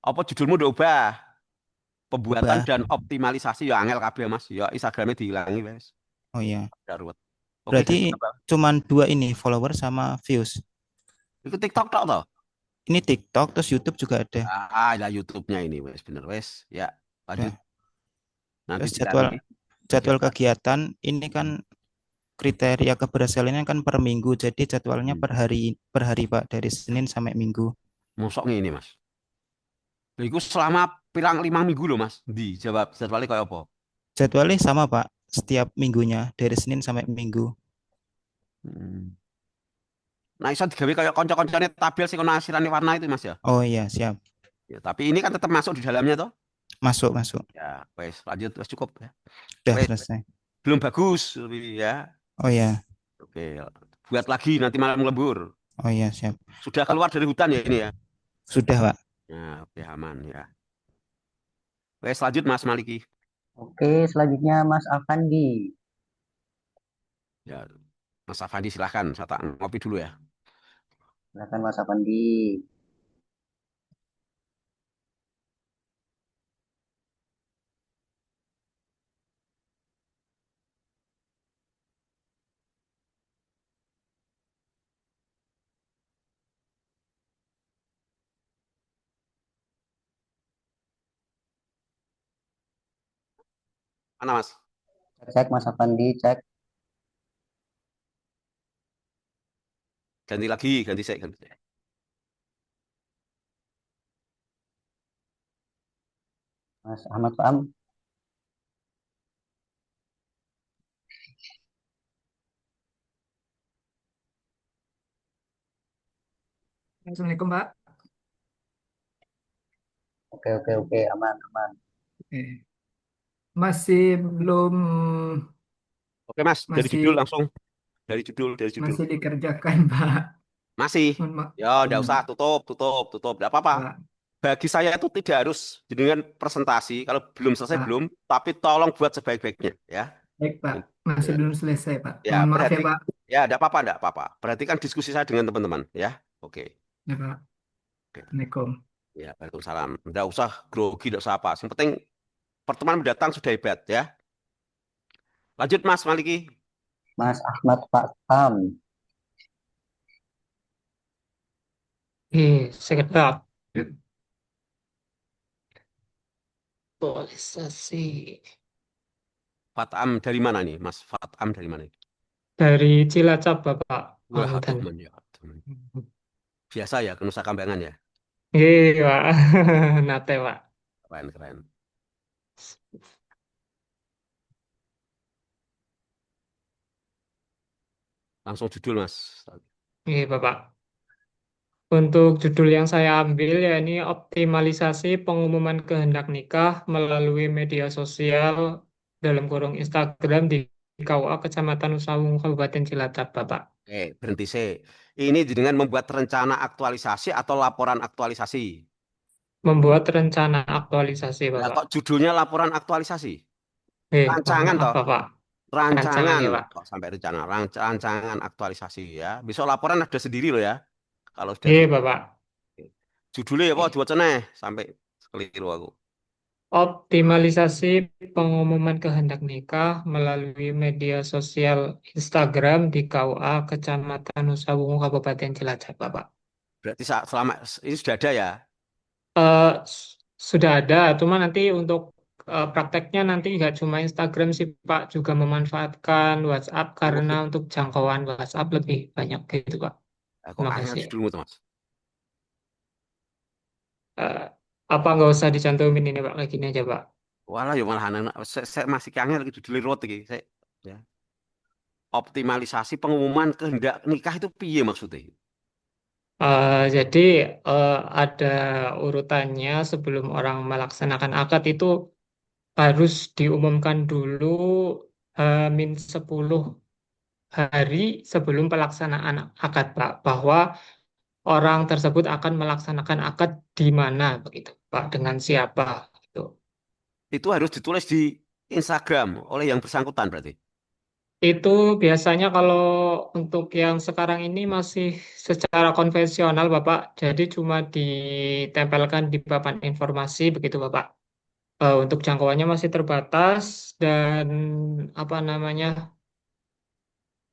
Apa judulmu udah ubah? Pembuatan Ubah. dan optimalisasi ya angel kabeh Mas. Ya Instagramnya dihilangi wes. Oh iya. Darurat. Oke, Berarti geser ke bawah. cuman 2 ini, follower sama views. Itu TikTok tok toh? Ini TikTok, terus YouTube juga ada. Ya YouTube-nya ini wes bener wes. Ya, lanjut. Ya. Nanti Terus jadwal kegiatan. kegiatan ini kan kriteria keberhasilannya kan per minggu, jadi jadwalnya per hari Pak, dari Senin sampai Minggu. Mosok ini Mas. Lha iku selama pirang 5 minggu loh Mas. Dijawab jadwalnya kayak apa? Jadwalnya sama Pak, setiap minggunya dari Senin sampai Minggu. Nah, iso digawe kayak kanca-kancane tabel sing ono asirane warna itu Mas ya. Oh iya, siap. Ya, tapi ini kan tetap masuk di dalamnya toh. Masuk. Ya, wes lanjut wes cukup ya. Udah Wes, selesai. belum bagus ya. Oh iya. Oke, buat lagi nanti malam lembur. Oh iya, siap. Sudah keluar dari hutan ya ini ya. Sudah Pak. Ya, oke aman ya. Wes lanjut Mas Maliki. Oke, selanjutnya Mas Afandi. Ya, Mas Afandi silahkan. Saya tak ngopi dulu ya. Silakan Mas Afandi. Mana Mas? Cek Mas Afandi, cek. Ganti lagi, ganti saya. Mas Ahmad Faam. Assalamualaikum, Pak. Oke, aman. Oke. Masih belum, Oke Mas, dari masih judul langsung. Dari judul. masih dikerjakan, Pak. Masih. Mohon maaf. Ya, enggak usah tutup. Enggak apa-apa. Pak. Bagi saya itu tidak harus dengan presentasi. Kalau belum selesai Pak. belum, tapi tolong buat sebaik-baiknya ya. Baik, Pak. Masih Ya. belum selesai, Pak. Ya, Mohon maaf ya, berarti Pak. ya enggak apa-apa. Berarti kan diskusi saya dengan teman-teman ya. Oke. Ya, Pak. Oke. Assalamualaikum. Ya, Waalaikumsalam. Enggak usah grogi, enggak usah apa. Yang penting pertemuan mendatang sudah hebat ya. Lanjut Mas Maliki. Mas Ahmad Faam. Sekedap. Aktualisasi Fatam dari mana nih, Mas? Fatam dari mana? dari Cilacap, Bapak. Wah, Mantan. teman ya. Biasa ya, ke Nusa Kambangan ya. Iya, Pak. Nate, Pak. Keren, keren. Langsung judul, Mas. Iya, Bapak. Untuk judul yang saya ambil ya ini optimalisasi pengumuman kehendak nikah melalui media sosial dalam kurung Instagram di KUA Kecamatan Usawung Kabupaten Cilacap, Bapak. Oke, berhenti sih. Ini dengan membuat rencana aktualisasi atau laporan aktualisasi. Membuat rencana aktualisasi, Lah Bapak. kok judulnya laporan aktualisasi? Mohon Rancangan maaf, toh? Bapak. Rancangan Rancangan ya, Pak. kok sampai rencana. Rancangan aktualisasi ya. Besok laporan ada sendiri loh ya. Kalau sudah Iya, di Bapak. judulnya ya Pak, Oke. diwacana sampai keliru aku. Optimalisasi pengumuman kehendak nikah melalui media sosial Instagram di KUA Kecamatan Usawungu Kabupaten Cilacap, Bapak. Berarti selama ini sudah ada ya. Sudah ada, cuma nanti untuk prakteknya nanti nggak cuma Instagram sih Pak, juga memanfaatkan WhatsApp karena Wih, untuk jangkauan WhatsApp lebih banyak gitu Pak. kok Terima angel kasih. judulmu tuh Mas. Eh, apa nggak usah dicantumin ini Pak, kayak gini aja Pak. Walah ya malah anak saya masih angel lagi judulnya rot iki. Saya ya. Optimalisasi pengumuman kehendak nikah itu piye maksudnya? Jadi ada urutannya sebelum orang melaksanakan akad itu harus diumumkan dulu min 10 hari sebelum pelaksanaan akad Pak, bahwa orang tersebut akan melaksanakan akad di mana begitu Pak, dengan siapa gitu. Itu harus ditulis di Instagram oleh yang bersangkutan berarti. Itu biasanya kalau untuk yang sekarang ini masih secara konvensional Bapak, jadi cuma ditempelkan di papan informasi begitu Bapak. Untuk jangkauannya masih terbatas dan apa namanya,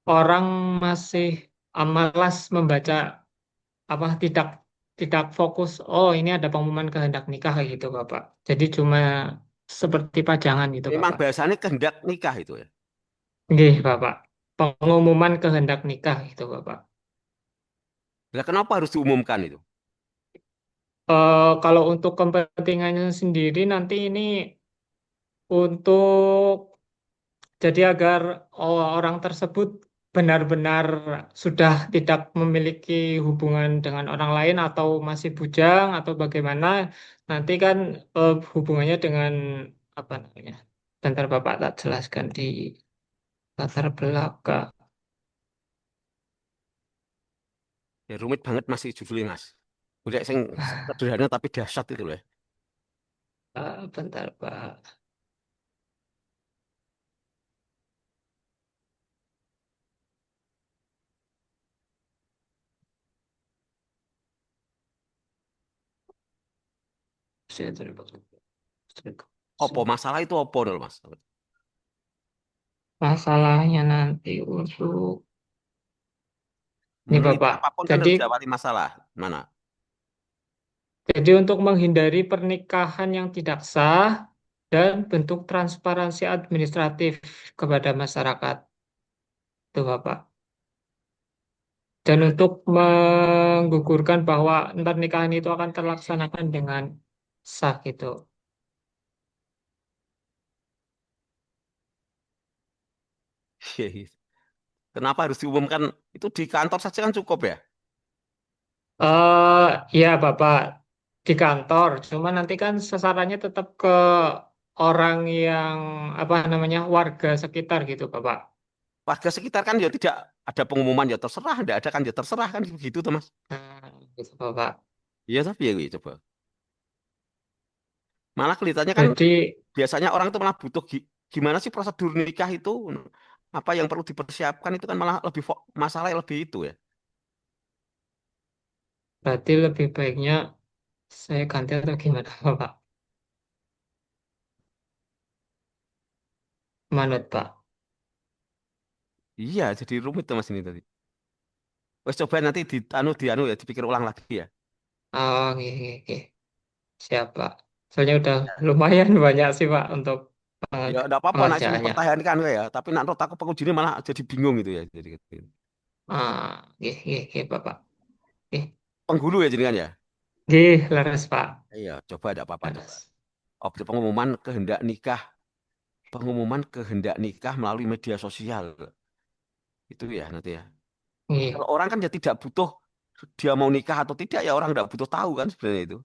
orang masih malas membaca, apa tidak fokus, oh ini ada pengumuman kehendak nikah kayak gitu Bapak, jadi cuma seperti pajangan gitu Memang Bapak. bahasanya kehendak nikah itu ya. Nggih Bapak, pengumuman kehendak nikah gitu Bapak. Lah kenapa harus diumumkan itu? Kalau untuk kepentingannya sendiri nanti ini untuk jadi agar orang tersebut benar-benar sudah tidak memiliki hubungan dengan orang lain atau masih bujang atau bagaimana, nanti kan hubungannya dengan apa namanya? Bentar Bapak tak jelaskan di latar belakang. Ya rumit banget masih judulnya Mas. Udah sing sederhana tapi dahsyat itu loh ya. Bentar Pak. Opo masalah itu opo dulu Mas? Masalahnya nanti untuk ini Meneliti Bapak. apapun kan Jadi harus diawali masalah. Mana? Jadi untuk menghindari pernikahan yang tidak sah dan bentuk transparansi administratif kepada masyarakat, itu Bapak. Dan untuk menggugurkan bahwa pernikahan itu akan terlaksanakan dengan sah gitu. Kenapa harus diumumkan? Itu di kantor saja kan cukup ya? Ya Bapak, di kantor. Cuma nanti kan sasarannya tetap ke orang yang apa namanya, warga sekitar gitu Bapak. Warga sekitar kan ya tidak ada pengumuman ya terserah, tidak ada kan ya terserah kan begitu tuh Mas. Gitu Bapak. Iya tapi ya coba. Malah kelihatannya kan Jadi biasanya orang itu malah butuh gimana sih prosedur nikah itu, apa yang perlu dipersiapkan itu kan malah lebih masalah yang lebih itu ya. berarti lebih baiknya saya ganti atau gimana, Pak? Manut, Pak. Iya jadi rumit tuh Mas ini tadi. Wes coba nanti di anu ya dipikir ulang lagi ya. Oh, oke. Siap, Pak. Soalnya udah lumayan banyak sih, Pak, untuk eh, Ya enggak apa-apa nak sing pengerjaannya. mempertahankan ya, tapi nak menurut aku pengujinya malah jadi bingung gitu ya. Jadi gitu. Bapak. Oke, Penghulu ya jenengan ya. oke, leres, Pak. Iya, coba enggak apa-apa coba. Leres. pengumuman kehendak nikah melalui media sosial. Itu ya nanti ya. Nggih. Kalau orang kan ya tidak butuh dia mau nikah atau tidak ya orang nggak butuh tahu kan sebenarnya itu.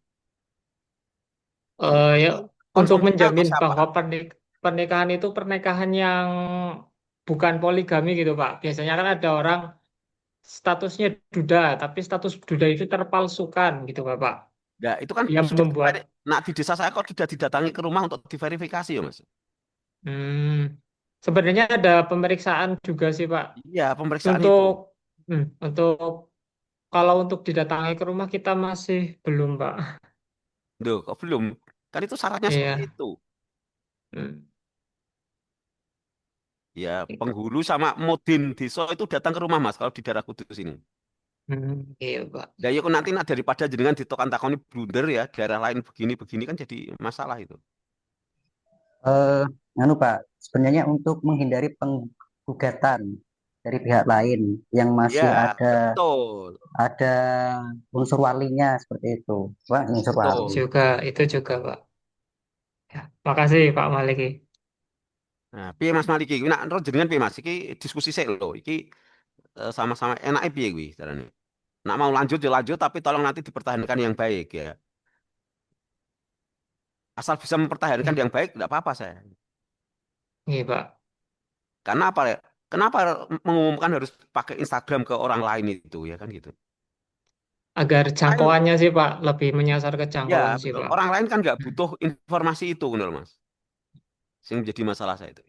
Ya, untuk Konsumsinya untuk menjamin siapa? bahwa pernikahan itu pernikahan yang bukan poligami gitu, Pak. Biasanya kan ada orang statusnya duda, tapi status duda itu terpalsukan gitu, Bapak. Ya itu kan Yang sudah membuat, nah di desa saya kok sudah didatangi ke rumah untuk diverifikasi ya Mas. hmm, sebenarnya ada pemeriksaan juga sih, Pak. Iya pemeriksaan itu. Untuk, untuk kalau untuk didatangi ke rumah kita masih belum, Pak. Duh, kok belum? Kan itu syaratnya seperti Iya. itu. Hmm. Ya penghulu sama Mudin Desa itu datang ke rumah Mas kalau di daerah Kudus ini. Iya, Pak. Ya yuk nanti daripada jenengan ditokan takoni blunder ya daerah lain begini-begini kan jadi masalah itu. Anu Pak, sebenarnya untuk menghindari penggugatan dari pihak lain yang masih Ya ada betul, ada unsur walinya seperti itu, Pak, unsur wali. betul. Itu juga, Pak. Ya, makasih Pak Maliki. Nah, piye Mas Maliki? Nak terus jenengan piye Mas? Iki diskusi sik lho. Iki sama-sama enake piye kuwi carane? Nak mau lanjut ya lanjut tapi tolong nanti dipertahankan yang baik ya. Asal bisa mempertahankan Iya, yang baik tidak apa-apa saya. iya, Pak. Karena apa ya? Kenapa mengumumkan harus pakai Instagram ke orang lain itu ya kan gitu. Agar Lain, jangkauannya sih Pak, lebih menyasar ke ya jangkauan sih betul. Pak. Orang lain kan nggak butuh informasi itu benar Mas. Yang menjadi masalah saya itu.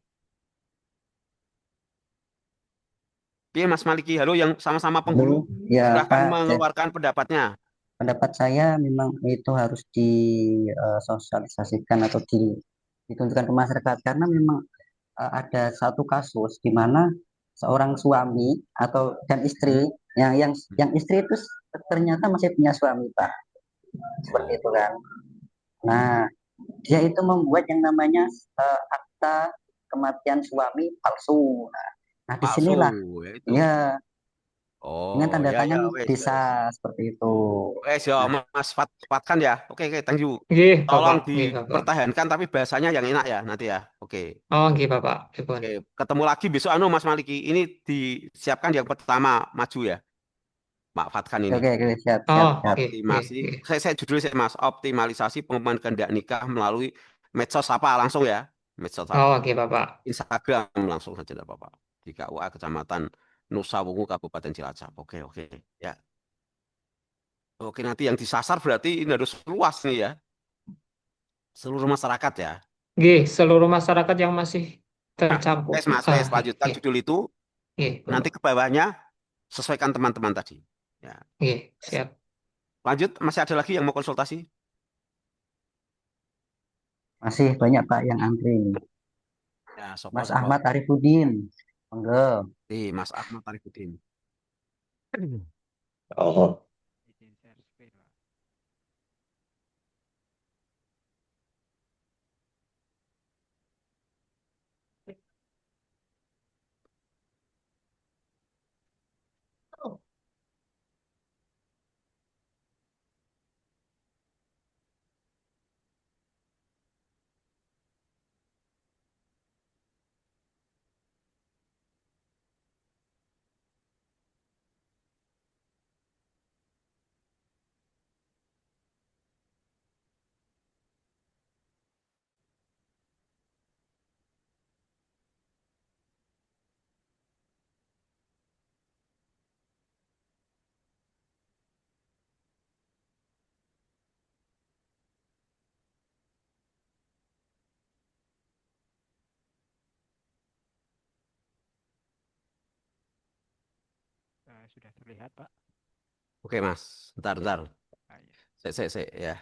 Piye Mas Maliki? Halo yang sama-sama Lalu penghulu, ya silahkan Pak, mengeluarkan pendapatnya. pendapat saya memang itu harus disosialisasikan atau ditunjukkan ke masyarakat karena memang ada satu kasus di mana seorang suami atau dan istri yang istri itu ternyata masih punya suami Pak, seperti Oh, itu kan. Nah, dia itu membuat yang namanya akta kematian suami palsu. Nah, palsu disinilah ya itu. ya dengan Oh, tanda ya ya tangan wes desa wes. seperti itu. Wes ya Nah, Mas Fatkan ya. Oke oke, thank you. Nggih, Tolong Bapak. Nggih, Bapak. dipertahankan tapi bahasanya yang enak ya nanti ya. Oke. Oh, nggih, Bapak. Dipun. Oke, ketemu lagi besok Mas Maliki. Ini disiapkan yang pertama maju ya, Pak Fatkan ini. oke, oke, siap, siap, Oh, siap. nggih, nggih, Optimasi. nggih. Saya judulnya saya Mas, optimalisasi pengumuman kehendak nikah melalui medsos apa langsung ya. Medsos apa? Oh, nggih, Bapak. Instagram langsung saja tidak apa-apa. Di KUA Kecamatan Nusa Wungu Kabupaten Cilacap. Oke, oke. Ya. Oke, nanti yang disasar berarti ini harus luas nih ya. Seluruh masyarakat ya. Nggih, seluruh masyarakat yang masih Nah, tercampur. Mas, tes lanjutkan Nggih, judul itu. nggih, Nanti Bapak. ke bawahnya sesuaikan teman-teman tadi. Ya. Nggih, siap. Lanjut, masih ada lagi yang mau konsultasi? Masih banyak Pak yang antri ini. Ya, sopo Mas sopo. Ahmad Arifudin, monggo. Mas Ahmad Arifudin. Oh. Sudah terlihat, Pak. Oke, Mas. Bentar. Ah, ya. Saya ya.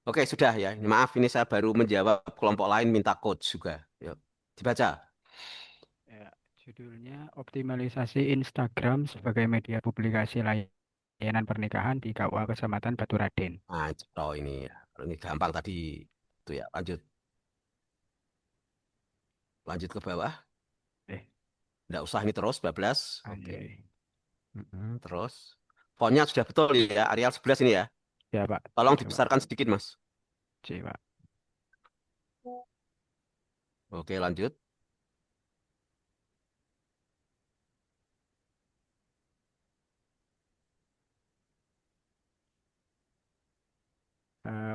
Oke, sudah ya. Maaf, ini saya baru menjawab kelompok lain minta coach juga. Yuk, dibaca. Ya, judulnya optimalisasi Instagram sebagai media publikasi layanan pernikahan di KUA Kecamatan Baturaden. Nah, ini ya. Kalau ini gampang tadi. Itu ya, lanjut. Lanjut ke bawah. Nggak usah ini terus, 12. Oke. Terus. Fontnya sudah betul ya, Arial 11 ini ya. Ya, Pak. Tolong Coba. dibesarkan sedikit, Mas. C, Pak. Oke, lanjut.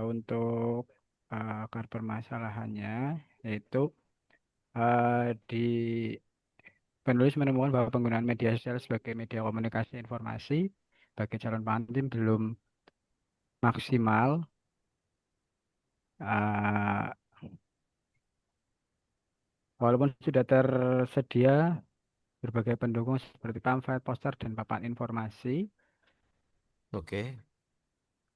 Untuk akar permasalahannya yaitu di penulis menemukan bahwa penggunaan media sosial sebagai media komunikasi informasi bagi calon pengantin belum maksimal. eh, Walaupun sudah tersedia berbagai pendukung seperti pamflet, poster, dan papan informasi, Oke.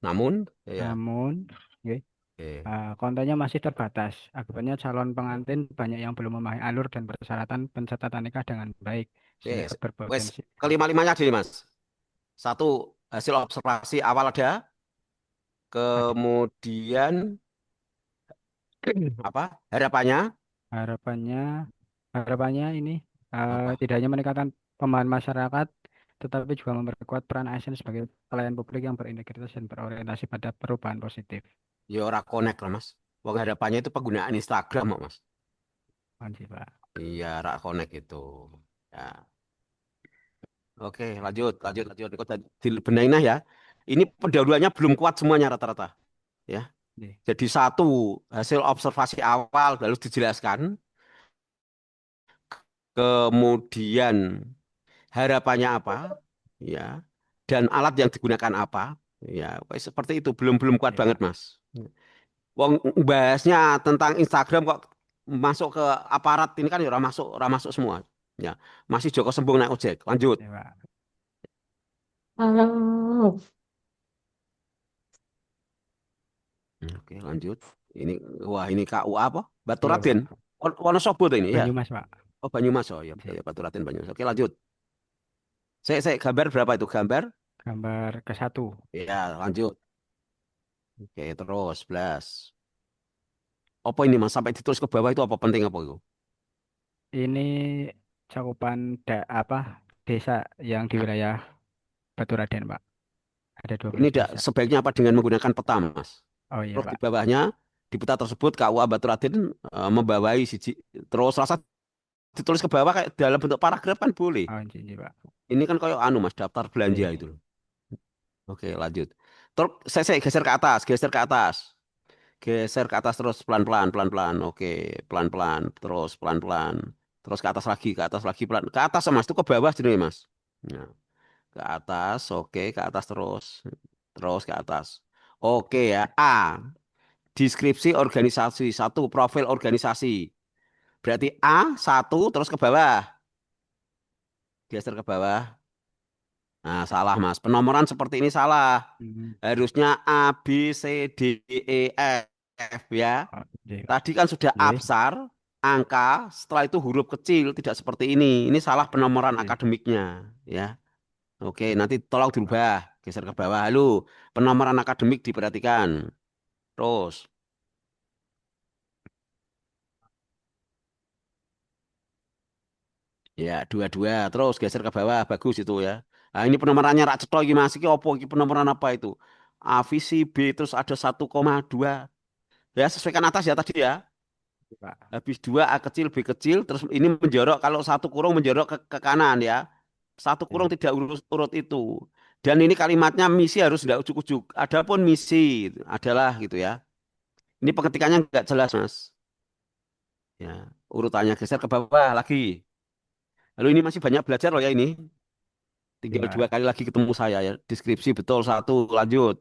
Namun, ya. namun oke, Oke. kontennya masih terbatas. Akibatnya calon pengantin banyak yang belum memahami alur dan persyaratan pencatatan nikah dengan baik, Oke. sehingga Wes, berpotensi. kelima-limanya aja nih, Mas. Satu, hasil observasi awal ada. Ada. Kemudian, apa? Harapannya, Harapannya, harapannya ini apa? tidak hanya meningkatkan pemahaman masyarakat, tetapi juga memperkuat peran ASN sebagai pelayan publik yang berintegritas dan berorientasi pada perubahan positif. Ya ora connect lah, Mas. Wong harapannya itu penggunaan Instagram, kok, Mas. Lanjut, Pak. Iya, rak connect itu. Ya. Oke, lanjut. Ikut dibenahin nah ya. Ini pendahuluannya belum kuat semuanya rata-rata. Ya. Oke. Jadi satu, hasil observasi awal lalu dijelaskan. Kemudian harapannya apa? Ya. Dan alat yang digunakan apa? Ya, wes seperti itu. Belum kuat Oke, banget, Pak. Mas. Wong bahasnya tentang Instagram kok masuk ke aparat ini kan ya ora masuk semua. Ya. Masih Joko Sembung naik ojek. Lanjut. Oke, Pak. Oh, Oke, lanjut. Ini wah ini KUA apa? Batu Betul, Raden. Pak. Wonosobo tuh ini ya. Banyumas, Pak. Oh Banyumas oh ya, Oke. ya Batu Raden Banyumas. Oke, lanjut. Saya gambar berapa itu gambar? Gambar ke-1. Ya, lanjut. Oke, terus belas. Apa ini Mas sampai ditulis ke bawah itu apa penting apa itu? Ini cakupan apa desa yang di wilayah Baturaden, Pak. Ada Ini 12 desa. sebaiknya apa dengan menggunakan peta, Mas? Oh iya, Terus di Pak. bawahnya di peta tersebut KUA Batu Raden membawahi siji terus rasa ditulis ke bawah kayak dalam bentuk paragraf kan boleh. Oh iya, iya, Pak. Ini kan kayak anu Mas daftar belanja Iya. itu loh. Oke, lanjut. Terus saya geser ke atas, geser ke atas. Geser ke atas terus pelan-pelan, pelan-pelan. Oke, pelan-pelan, terus pelan-pelan. Terus ke atas lagi pelan. Ke atas Mas, itu ke bawah jadi Mas. Nah, ke atas, oke, ke atas terus. Terus ke atas. Oke ya. A. Deskripsi organisasi. Satu, profil organisasi. Berarti A, satu, terus ke bawah. Geser ke bawah. Nah, salah Mas. Penomoran seperti ini salah. Hmm. Harusnya A, B, C, D, E, F ya. Oh, iya, Pak. Tadi kan sudah Iya. absar, angka, setelah itu huruf kecil, tidak seperti ini. Ini salah penomoran Iya. akademiknya, ya. Oke, nanti tolong Iya, Pak. dirubah, geser ke bawah. Halo, penomoran akademik diperhatikan. Terus, ya dua-dua, terus geser ke bawah, bagus itu ya. Nah, ini penomorannya rak cetha iki Mas, iki apa iki penomoran apa itu? A, visi B, terus ada 1,2. Ya, sesuaikan atas ya tadi ya. Iya, Pak. Habis 2 A kecil, B kecil, terus ini menjorok, kalau satu kurung menjorok ke kanan ya. Satu kurung Iya. tidak urut itu. Dan ini kalimatnya misi harus tidak ujuk-ujuk. Adapun misi adalah gitu ya. Ini pengetikannya nggak jelas, Mas. Ya, urutannya geser ke bawah lagi. Lalu ini masih banyak belajar loh ya ini. Tinggal Iya. 2 kali lagi ketemu saya ya. Deskripsi betul satu, lanjut.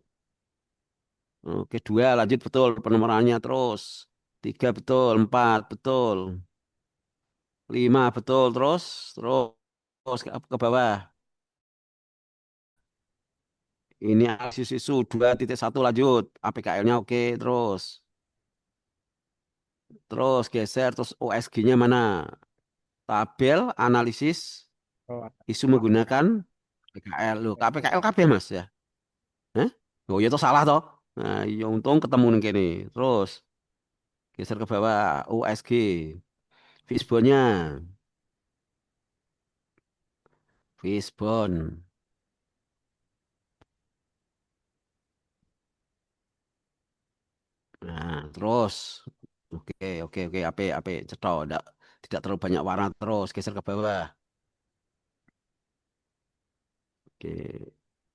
Oke, 2 lanjut betul penomorannya terus. 3 betul, 4 betul. 5 betul terus ke bawah. Ini analisis isu 2.1 lanjut. APKL-nya oke terus. Terus geser terus OSG-nya mana? Tabel analisis Oh, isu menggunakan PKL. Loh, KPKL KB Mas ya? Hah? Oh, ya itu salah toh. Nah, ya untung ketemu nih kene. Terus geser ke bawah OSG. Fishbone-nya. Fishbone. Nah, terus Oke. Ape cetok, tidak terlalu banyak warna terus, geser ke bawah. Oke,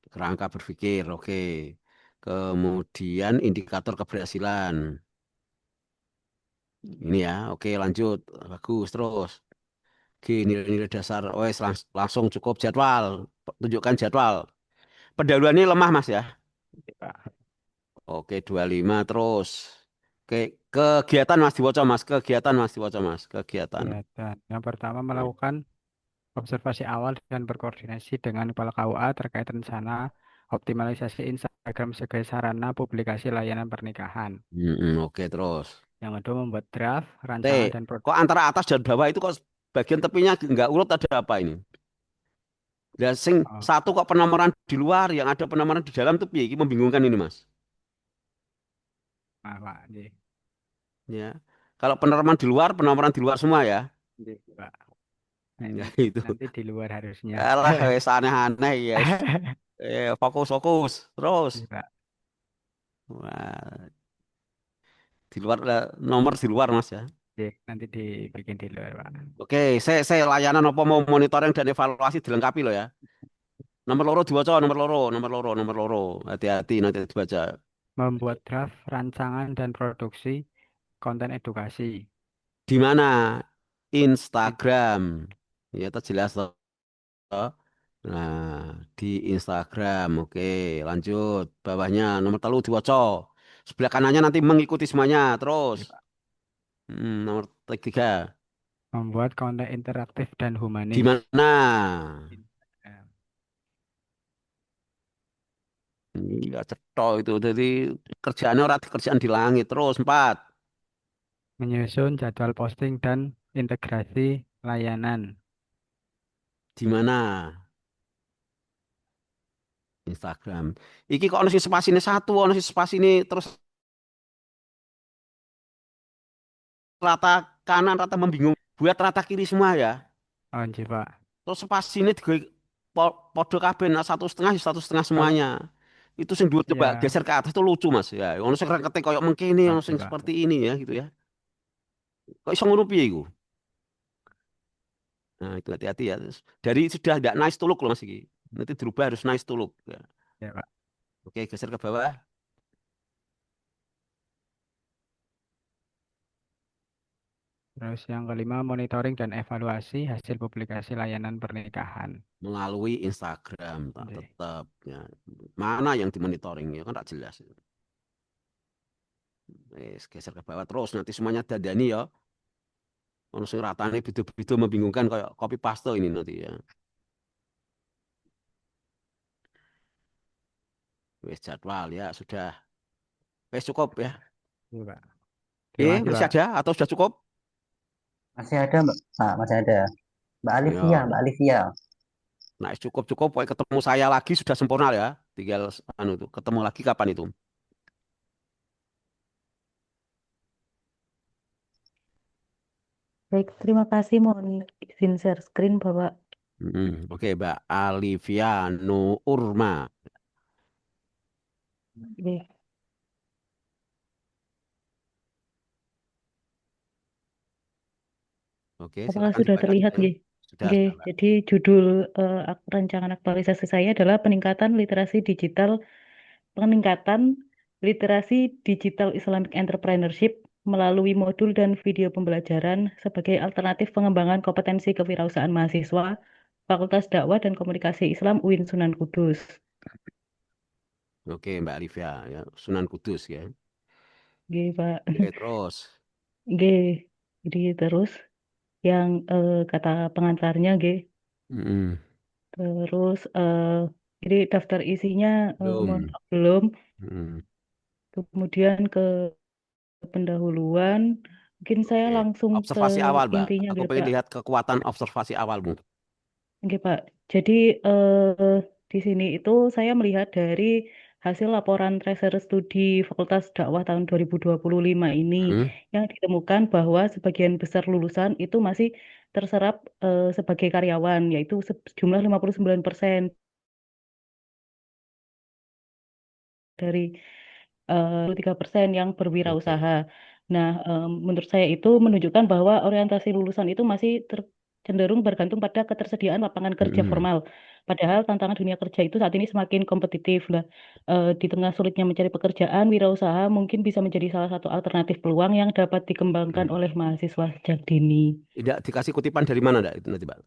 kerangka berpikir, oke. Kemudian indikator keberhasilan. Ini ya, oke lanjut, bagus terus. Oke, nilai-nilai dasar, langsung cukup jadwal, tunjukkan jadwal. Pendahuluan ini lemah Mas ya. Pak. Oke, 25 terus. Oke, kegiatan Mas diwaca Mas, kegiatan. Ya, dan yang pertama melakukan observasi awal dan berkoordinasi dengan Kepala KUA terkait rencana optimalisasi Instagram sebagai sarana publikasi layanan pernikahan. Oke, terus. Yang kedua membuat draft, T, rancangan dan kok antara atas dan bawah itu kok bagian tepinya nggak urut, ada apa ini? Ya, sing Oh, satu kok penomoran di luar, yang ada penomoran di dalam tuh piye? Ini membingungkan ini Mas. Pak. Nggih. Ya. Kalau penomoran di luar semua ya. Nggih, Pak. Nah, Ya ini itu. nanti di luar harusnya. Alah, wes aneh-aneh ya. Fokus. Terus. Nggih, Pak. Wah, di luar nomor di luar Mas ya. Nggih, nanti dibikin di luar, Pak. Oke, saya layanan apa mau monitoring dan evaluasi dilengkapi loh ya. Nomor loro diwaca, nomor loro. Hati-hati nanti dibaca. Membuat draft, rancangan dan produksi konten edukasi. Di mana? Instagram. Ya, itu jelas loh. Nah, di Instagram. Oke, lanjut. Bawahnya nomor telu diwaca. Sebelah kanannya nanti mengikuti semuanya. Terus. Nggih, Pak. Nomor tiga. Membuat konten interaktif dan Di humanis. mana? Instagram. Iya, cetok itu. Jadi kerjaannya orang kerjaan di langit. Terus 4. Menyusun jadwal posting dan integrasi layanan. Di mana? Instagram. Iki kok ono sing spasine satu, ono sing spasine terus rata kanan, rata membingung. Buat rata kiri semua ya. Oh, nggih, Pak. Terus spasine digawe podo kabeh, nah, 1,5 Kalau semuanya. Itu sing dhuwur coba ya, geser ke atas itu lucu Mas ya. Ono sing rengkete koyo mengkene, ono oke, sing Pak. seperti ini ya gitu ya. Kok iso ngono piye iku? Nah, itu hati-hati ya. Terus, dari sudah tidak nice to look loh Mas iki. Nanti dirubah harus nice to look ya. Ya, Pak. Oke, geser ke bawah. Terus yang kelima, monitoring dan evaluasi hasil publikasi layanan pernikahan. Melalui Instagram tak Nggih. tetap ya. Mana yang dimonitoring ya kan tak jelas. Geser ke bawah terus nanti semuanya dadani ya. Ono sing ratane beda-beda membingungkan kayak copy paste ini nanti ya. Wes jadwal ya sudah. Wes cukup ya. Iya, Pak. Terima kasih, Masih Pak. ada atau sudah cukup? Masih ada, Mbak. Masih ada. Mbak Ya. Alivia. Nah, cukup. Pokoknya ketemu saya lagi sudah sempurna ya. Tinggal itu ketemu lagi kapan itu? Baik, terima kasih. Mohon izin share screen, Bapak. Oke, Mbak Alivia Urma. Baik. Oke, Apakah silakan sudah dibaca. terlihat, nggih? Sudah. Nggih, jadi judul rancangan aktualisasi saya adalah peningkatan literasi digital Islamic Entrepreneurship melalui modul dan video pembelajaran sebagai alternatif pengembangan kompetensi kewirausahaan mahasiswa Fakultas Dakwah dan Komunikasi Islam UIN Sunan Kudus. Oke, Mbak Alivia ya, Sunan Kudus ya. Nggih, Pak. Oke, terus. Nggih, jadi terus yang kata pengantarnya, nggih. Mm-mm. Terus jadi daftar isinya mohon Belum. maaf, belum. Mm. Kemudian ke pendahuluan, mungkin saya Oke. langsung ke Observasi awal, Mbak. intinya, Aku nggih, pengen Pak. lihat kekuatan observasi awalmu. Oke, Pak. Jadi di sini itu saya melihat dari hasil laporan tracer studi Fakultas Dakwah tahun 2025 ini Mm. yang ditemukan bahwa sebagian besar lulusan itu masih terserap sebagai karyawan, yaitu sejumlah 59% dari 3% yang Oke. berwirausaha. Nah, menurut saya itu menunjukkan bahwa orientasi lulusan itu masih cenderung bergantung pada ketersediaan lapangan kerja Mm-mm. formal. Padahal tantangan dunia kerja itu saat ini semakin kompetitif lah. Di tengah sulitnya mencari pekerjaan, wirausaha mungkin bisa menjadi salah satu alternatif peluang yang dapat dikembangkan oleh mahasiswa sejak dini. Tidak dikasih kutipan dari mana enggak itu nanti, Mbak?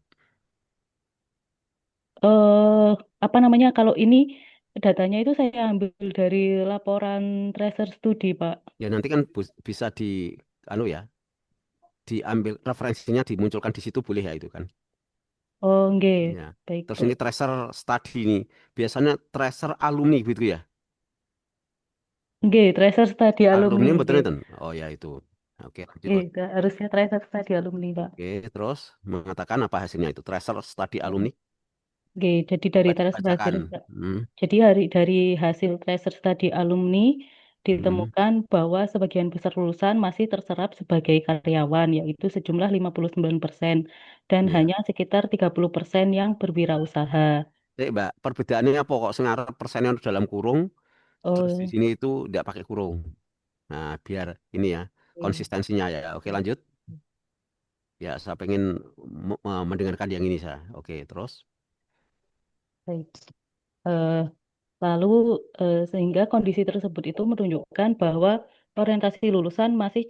eh Apa namanya? Kalau ini datanya itu saya ambil dari laporan tracer studi, Pak. Ya nanti kan bisa di anu ya, diambil referensinya dimunculkan di situ boleh ya itu kan. Oh, nggih. Ya. Baik, Terus Pak. ini tracer study ini biasanya tracer alumni gitu ya. Nggih, tracer studi alumni, Alumni betul nggih. itu. Oh ya itu. Oke, Nggih, lanjut. harusnya tracer studi alumni, Pak. Oke, terus mengatakan apa hasilnya itu? Tracer study alumni. Nggih, jadi Coba dari tracer dibacakan. hasil Hmm. jadi dari hasil tracer studi alumni Hmm. ditemukan bahwa sebagian besar lulusan masih terserap sebagai karyawan, yaitu sejumlah 59% dan Ya. hanya sekitar 30% yang berwirausaha. Mbak, perbedaannya apa kok sengarep persennya dalam kurung, terus di Oh, sini itu tidak pakai kurung. Nah, biar ini ya oke. konsistensinya ya. Oke, lanjut. Ya, saya pengen mendengarkan yang ini saya. Oke, terus. Baik. Eh, Lalu sehingga kondisi tersebut itu menunjukkan bahwa orientasi lulusan masih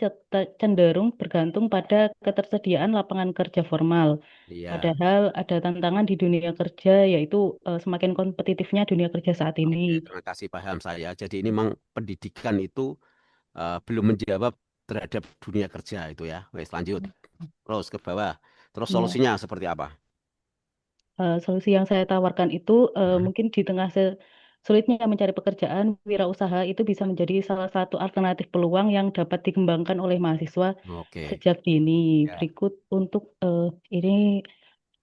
cenderung bergantung pada ketersediaan lapangan kerja formal. Iya. Padahal ada tantangan di dunia kerja, yaitu semakin kompetitifnya dunia kerja saat ini. Oke, terima kasih paham saya. Jadi ini memang pendidikan itu belum menjawab terhadap dunia kerja itu ya. Wes lanjut. Terus ke bawah. Terus Ya, solusinya seperti apa? solusi yang saya tawarkan itu Hmm. mungkin di tengah sulitnya mencari pekerjaan, wirausaha itu bisa menjadi salah satu alternatif peluang yang dapat dikembangkan oleh mahasiswa Oke. sejak dini. Ya. Berikut untuk ini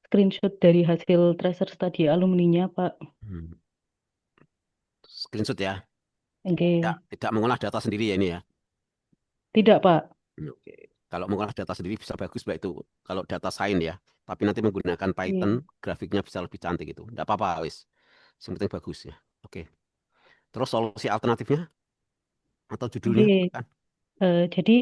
screenshot dari hasil tracer study alumninya, Pak. Hmm. Screenshot ya. Oke. Tidak mengolah data sendiri ya ini ya. Tidak, Pak. Oke. Kalau mengolah data sendiri bisa bagus Mbak itu. Kalau data science ya. Tapi nanti menggunakan Python, Oke. grafiknya bisa lebih cantik itu. Tidak apa-apa, wis. Yang penting bagus ya. Oke. Terus solusi alternatifnya atau judulnya? Oke. Kan? Jadi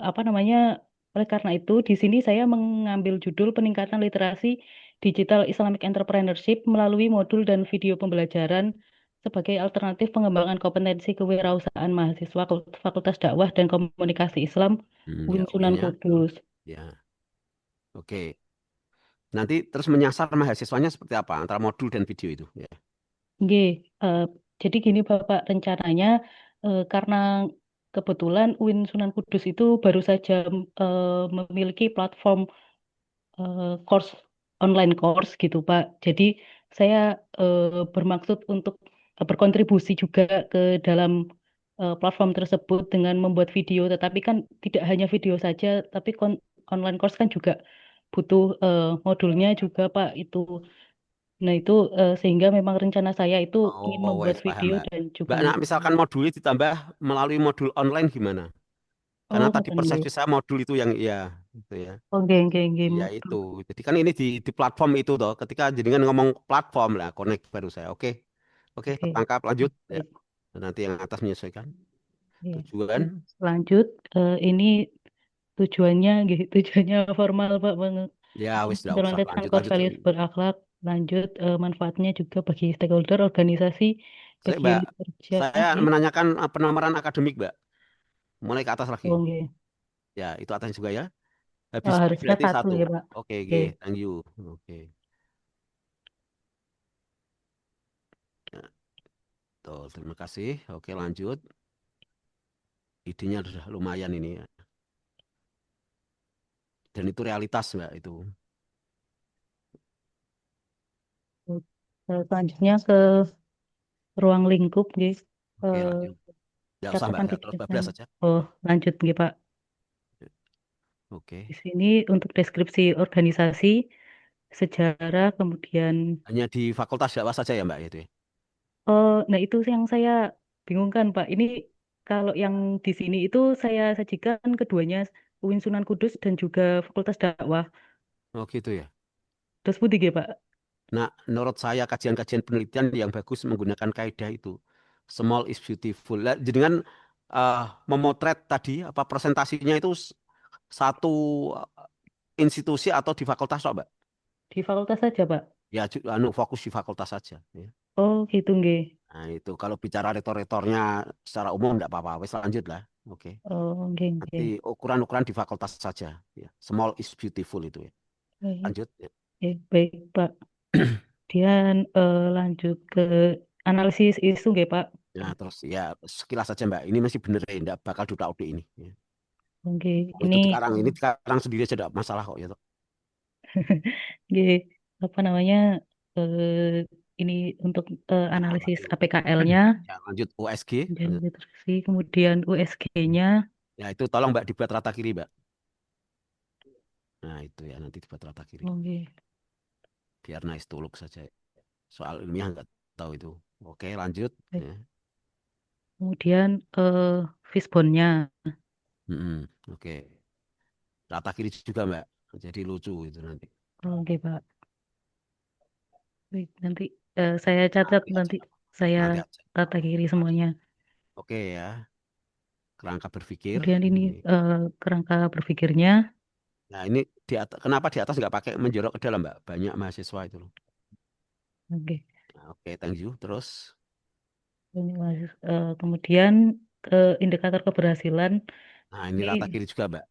apa namanya? Oleh karena itu, di sini saya mengambil judul peningkatan literasi digital Islamic Entrepreneurship melalui modul dan video pembelajaran sebagai alternatif pengembangan kompetensi kewirausahaan mahasiswa Fakultas Dakwah dan Komunikasi Islam Ya, UIN Sunan oke-nya. Kudus. Ya, oke. Nanti terus menyasar mahasiswanya seperti apa antara modul dan video itu? Ya. Oke, eh, jadi gini Bapak, rencananya karena kebetulan UIN Sunan Kudus itu baru saja memiliki platform course online course gitu Pak. Jadi saya bermaksud untuk berkontribusi juga ke dalam platform tersebut dengan membuat video. Tetapi kan tidak hanya video saja, tapi online course kan juga butuh modulnya juga Pak itu. Nah itu sehingga memang rencana saya itu ingin Oh, membuat wes paham, video Mbak. dan juga Mbak, nah, misalkan modulnya ditambah melalui modul online gimana? Karena oh tadi ngoten nggih. persepsi saya modul itu yang iya, itu ya. Oh nggih nggih nggih. Iya itu. Jadi kan ini di platform itu toh. Ketika jadi kan ngomong platform lah, connect baru saya. Oke, oke, Oke. tertangkap. Lanjut. Ya. Baik. Nanti yang atas menyesuaikan Oke. tujuan. Lanjut ini tujuannya gitu, tujuannya formal Pak Ya, wis tidak usah. menjalankan Lanjut, core lanjut. values berakhlak. Lanjut manfaatnya juga bagi stakeholder, organisasi, Saya, bagi Mbak, kerja. saya Ya. menanyakan penomoran akademik, Mbak. Mulai ke atas lagi. Oh nggih. Ya, itu atas juga ya. Habis B Harusnya berarti satu satu. ya Pak. Oke, oke. Oke. Thank you. Oke. Ya, tuh, terima kasih. Oke, lanjut. Idenya sudah lumayan ini ya. Dan itu realitas, Mbak, itu. Selanjutnya ke ruang lingkup nggih. Oke, Eh, lanjut. Tidak usah, Mbak. catatan Ya, terus kegiatan. bablas saja. Oh, lanjut nggih Pak. Oke. Di sini untuk deskripsi organisasi, sejarah, kemudian Hanya di fakultas dakwah saja ya, Mbak, itu ya? nah itu yang saya bingungkan Pak. Ini kalau yang di sini itu saya sajikan keduanya UIN Sunan Kudus dan juga Fakultas Dakwah. Oh, gitu ya. Terus putih ya Pak. Nah, menurut saya kajian-kajian penelitian yang bagus menggunakan kaidah itu. Small is beautiful. Lah, jadi kan memotret tadi apa presentasinya itu satu institusi atau di fakultas kok, Mbak? Di fakultas saja, Pak. Ya, anu fokus di fakultas saja. Ya. Oh, gitu nggih. Nah, itu kalau bicara rektor-rektornya secara umum enggak apa-apa, wes lanjut lah. Oke. Oh, nggih, Nanti nggih. ukuran-ukuran di fakultas saja. Ya. Small is beautiful itu ya. Baik, Lanjut. Ya. baik, Pak. Kemudian lanjut ke analisis isu nggih, Pak. Nah, terus ya sekilas saja Mbak. Ini masih bener ya, enggak bakal duda-udi ini. Ya. Oke, Oh, itu dikarang sendiri aja enggak masalah kok ya. nggih, apa namanya? Ini untuk analisis APKL-nya, Ya, lanjut USG. kemudian literasi, kemudian USG-nya. Ya, itu tolong Mbak dibuat rata kiri, Mbak. Nah, itu ya nanti dibuat rata kiri. Oke. Biar nice to look saja. Soal ilmiah nggak tahu itu. Oke, lanjut. Baik. Ya. Kemudian fishbone-nya. Oke. Rata kiri juga, Mbak. Jadi lucu itu nanti. Oke, Pak. Baik, nanti saya catat, nanti saya Nanti aja. rata kiri semuanya. Oke ya. Kerangka berpikir. Kemudian ini kerangka berpikirnya. Nah, ini di atas, kenapa di atas nggak pakai menjorok ke dalam, Mbak? Banyak mahasiswa itu loh. Oke. Nah, oke, thank you. Terus Ini kemudian indikator keberhasilan. nah, ini rata kiri juga, Mbak.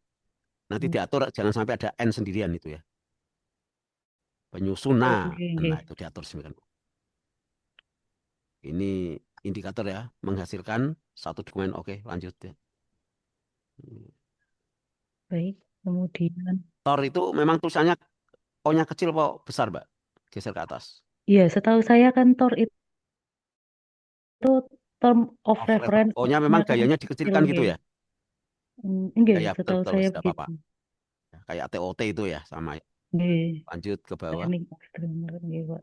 Nanti diatur jangan sampai ada N sendirian itu ya. Penyusunan. Nah, itu diatur semikian. Ini indikator ya, menghasilkan satu dokumen. Oke, lanjut ya. Baik, kemudian. Tor itu memang tulisannya O-nya kecil apa besar, Mbak? Geser ke atas. Iya, setahu saya kan TOR itu term of reference. O-nya memang gayanya dikecilkan gitu ya? Enggak, Ya, setahu betul, saya tidak begitu. apa-apa. Ya, kayak TOT itu ya, sama. Nggih. Lanjut ke bawah. Teknik ekstremer, nggih, Pak.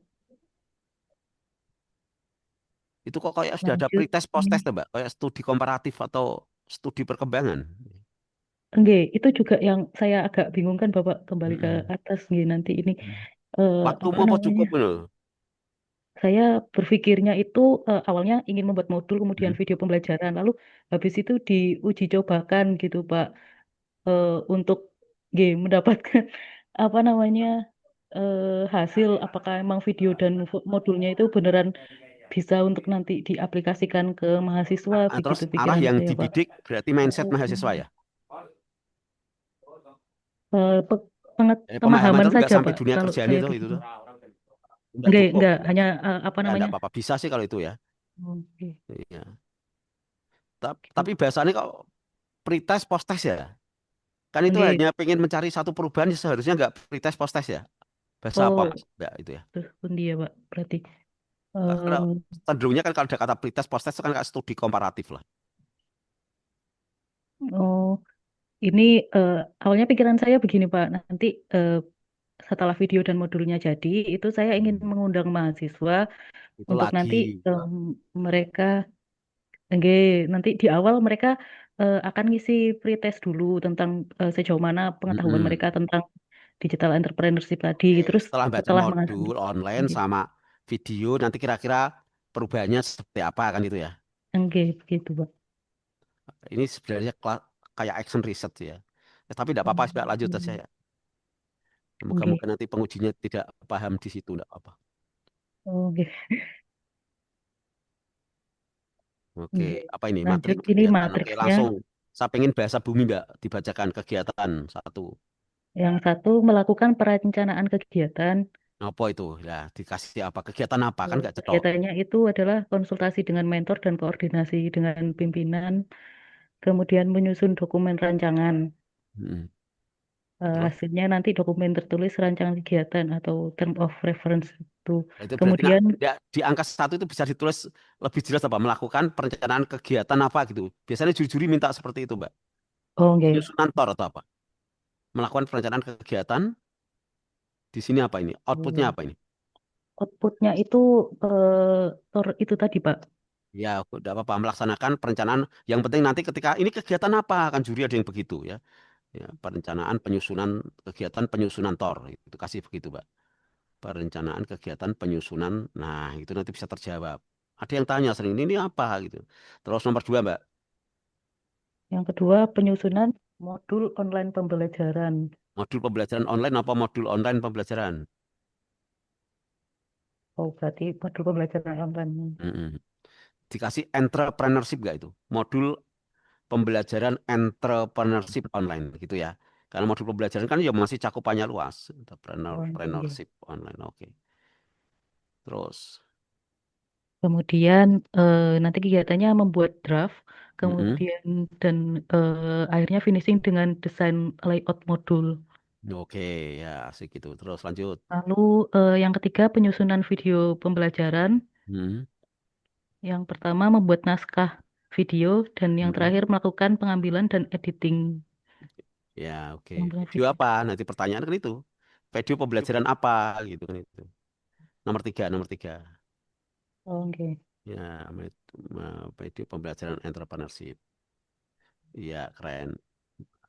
Itu kok kayak sudah ada pretest, post-test, Mbak? Kayak studi komparatif atau studi perkembangan. Enggak, itu juga yang saya agak bingung kan Bapak kembali ke atas nggih nanti ini Waktumu apa apa namanya? cukup loh? Saya berpikirnya itu awalnya ingin membuat modul, kemudian video pembelajaran, lalu habis itu diuji cobakan gitu Pak untuk mendapatkan apa namanya hasil apakah emang video dan modulnya itu beneran bisa untuk nanti diaplikasikan ke mahasiswa Terus begitu arah pikiran yang saya Pak. dibidik berarti mindset mahasiswa ya? Pemahaman itu nggak saja sampai Pak dunia kalau kerjaan saya itu begitu. tuh. Enggak cukup. Enggak, hanya apa Ya, namanya? enggak apa-apa, bisa sih kalau itu ya. Oke. Iya. Tapi bahasanya kok pretest post-test ya? Kan itu hanya pengen mencari satu perubahan, seharusnya nggak pretest post-test ya? Bahasa apa Mas? Enggak itu ya? Terus pun dia Pak, berarti. Karena cenderungnya kan kalau ada kata pretest post-test itu kan kayak studi komparatif lah. Oh, ini awalnya pikiran saya begini Pak, nanti setelah video dan modulnya jadi, itu saya ingin mengundang mahasiswa Itu untuk lagi. nanti mereka, nanti di awal mereka akan ngisi pretest dulu tentang sejauh mana pengetahuan mereka tentang digital entrepreneurship tadi. Terus Setelah baca setelah modul online sama video, nanti kira-kira perubahannya seperti apa kan itu ya? begitu Pak. Ini sebenarnya kayak action research ya. Tapi tidak apa-apa, sudah lanjut saja ya. Moga-moga nanti pengujinya tidak paham di situ, tidak apa-apa. Oke. Oke, apa ini? Lanjut, Matrik ini kegiatan. Oke, matriksnya. langsung. Saya pengen bahasa bumi, Mbak. Dibacakan kegiatan satu. Yang satu, melakukan perencanaan kegiatan. Apa itu? Ya, dikasih apa? Kegiatan apa? Kan nggak cetok. Kegiatannya itu adalah konsultasi dengan mentor dan koordinasi dengan pimpinan. Kemudian menyusun dokumen rancangan. Hasilnya nanti dokumen tertulis rancangan kegiatan atau term of reference itu. Itu Kemudian berarti di angka satu itu bisa ditulis lebih jelas apa? Melakukan perencanaan kegiatan apa gitu. Biasanya juri-juri minta seperti itu, Mbak. Penyusunan TOR atau apa? Melakukan perencanaan kegiatan. Di sini apa ini? Outputnya apa ini? Outputnya itu TOR itu tadi, Pak. Ya, tidak apa-apa. Melaksanakan perencanaan. Yang penting nanti ketika ini kegiatan apa? Kan juri ada yang begitu ya. Ya, perencanaan penyusunan kegiatan penyusunan TOR. Itu kasih begitu, Mbak. Perencanaan kegiatan penyusunan. Nah, itu nanti bisa terjawab. Ada yang tanya sering, ini apa gitu. Terus nomor 2, Mbak. Yang kedua, penyusunan modul online pembelajaran. Modul pembelajaran online apa modul online pembelajaran? Oh, berarti modul pembelajaran online. Mm-mm. Dikasih entrepreneurship nggak itu? Modul pembelajaran entrepreneurship online gitu ya. Karena modul pembelajaran kan ya masih cakupannya luas. Oh, iya. Entrepreneurship online. Oke. Terus. Kemudian nanti kegiatannya membuat draft, Mm-mm. kemudian dan akhirnya finishing dengan desain layout modul. Oke, ya asik gitu. Terus lanjut. Lalu yang ketiga penyusunan video pembelajaran. Hmm. Yang pertama membuat naskah video dan yang Hmm. terakhir melakukan pengambilan dan editing. Ya, oke. Pengambilan Video video. apa? Nanti pertanyaan kan itu. Video pembelajaran apa gitu kan itu. Nomor 3, nomor 3. Oh, oke. Ya, video pembelajaran entrepreneurship. Iya, keren.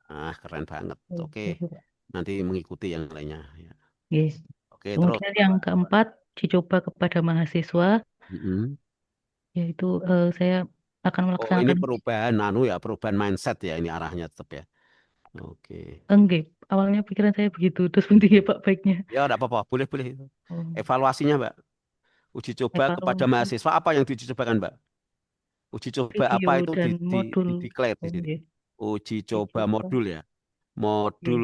Ah, keren banget. Oke. Oke, Pak. Nanti mengikuti yang lainnya. Ya. Yes. Oke, terus. Kemudian yang keempat dicoba kepada mahasiswa, Mm-mm. yaitu saya akan Oh, ini melaksanakan perubahan perubahan mindset ya ini arahnya tetap ya. Oke. enggak. Awalnya pikiran saya begitu, terus penting ya Pak baiknya. Ya, enggak apa-apa. Boleh, boleh. Oh, Evaluasinya, Mbak. Uji coba kepada evaluasi mahasiswa apa yang diuji cobakan, Mbak? Uji coba apa video itu dan modul. di declare di Oh, sini. iya. Uji coba Dicoba. modul ya. Iya. Modul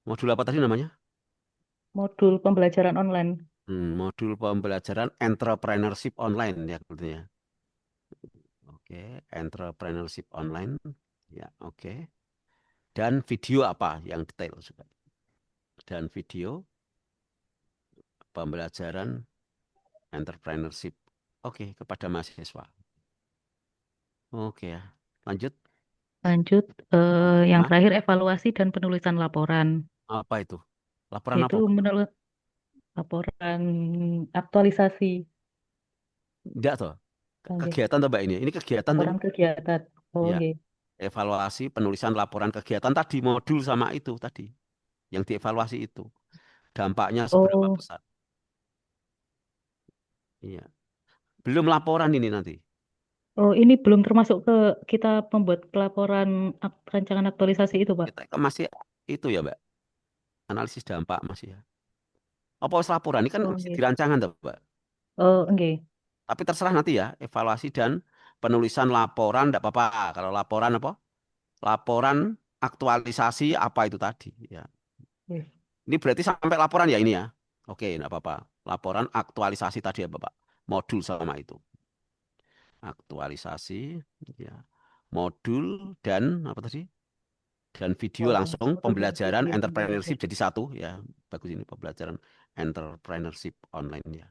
modul apa tadi namanya? Modul pembelajaran online. Modul pembelajaran entrepreneurship online ya artinya. Oke, entrepreneurship online. Ya, oke. Dan video apa yang detail juga. Dan video pembelajaran entrepreneurship. Oke, kepada mahasiswa. Oke ya. Lanjut. Lanjut, yang Hah? terakhir evaluasi dan penulisan laporan. Apa itu? Laporan Yaitu apa? menurut laporan aktualisasi. Enggak toh. Oke. Kegiatan toh Mbak ini. Ini kegiatan toh. Laporan kegiatan. Oh, Ya. oke. Evaluasi penulisan laporan kegiatan tadi modul sama itu tadi. Yang dievaluasi itu. Dampaknya seberapa Oh, besar? Iya. Belum laporan ini nanti. oh, ini belum termasuk ke kita membuat pelaporan rancangan aktualisasi itu, Pak. Kita masih itu ya Mbak. Analisis dampak masih ya. Apa wis laporan ini kan Oh, masih oke. dirancangan toh Mbak. Oh, oke. Tapi terserah nanti ya. Evaluasi dan penulisan laporan enggak apa-apa. Kalau laporan apa? Laporan aktualisasi apa itu tadi ya. Yes. Ini berarti sampai laporan ya ini ya. Oke, enggak apa-apa. Laporan aktualisasi tadi ya Bapak. Modul sama itu. Aktualisasi ya. Modul dan apa tadi? Dan video langsung Modul dan pembelajaran video entrepreneurship pembelajaran. jadi satu ya. Bagus ini pembelajaran entrepreneurship online ya.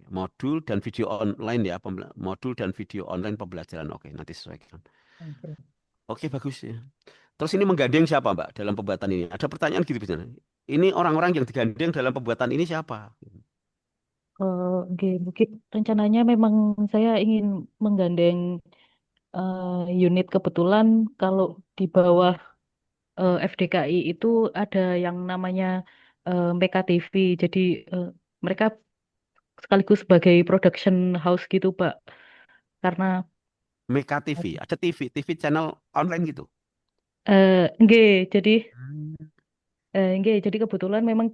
Modul dan video online ya. Modul dan video online pembelajaran. Oke, nanti sesuaikan. Oke. Oke, bagus ya. Terus ini menggandeng siapa, Mbak, dalam pembuatan ini? Ada pertanyaan gitu biasanya. Ini orang-orang yang digandeng dalam pembuatan ini siapa? Oke, mungkin rencananya memang saya ingin menggandeng unit kebetulan kalau di bawah FDKI itu ada yang namanya MPKTV. Jadi mereka sekaligus sebagai production house gitu, Pak. Karena Meka TV, ada TV channel online gitu. nggih, jadi Hmm. nggih, jadi kebetulan memang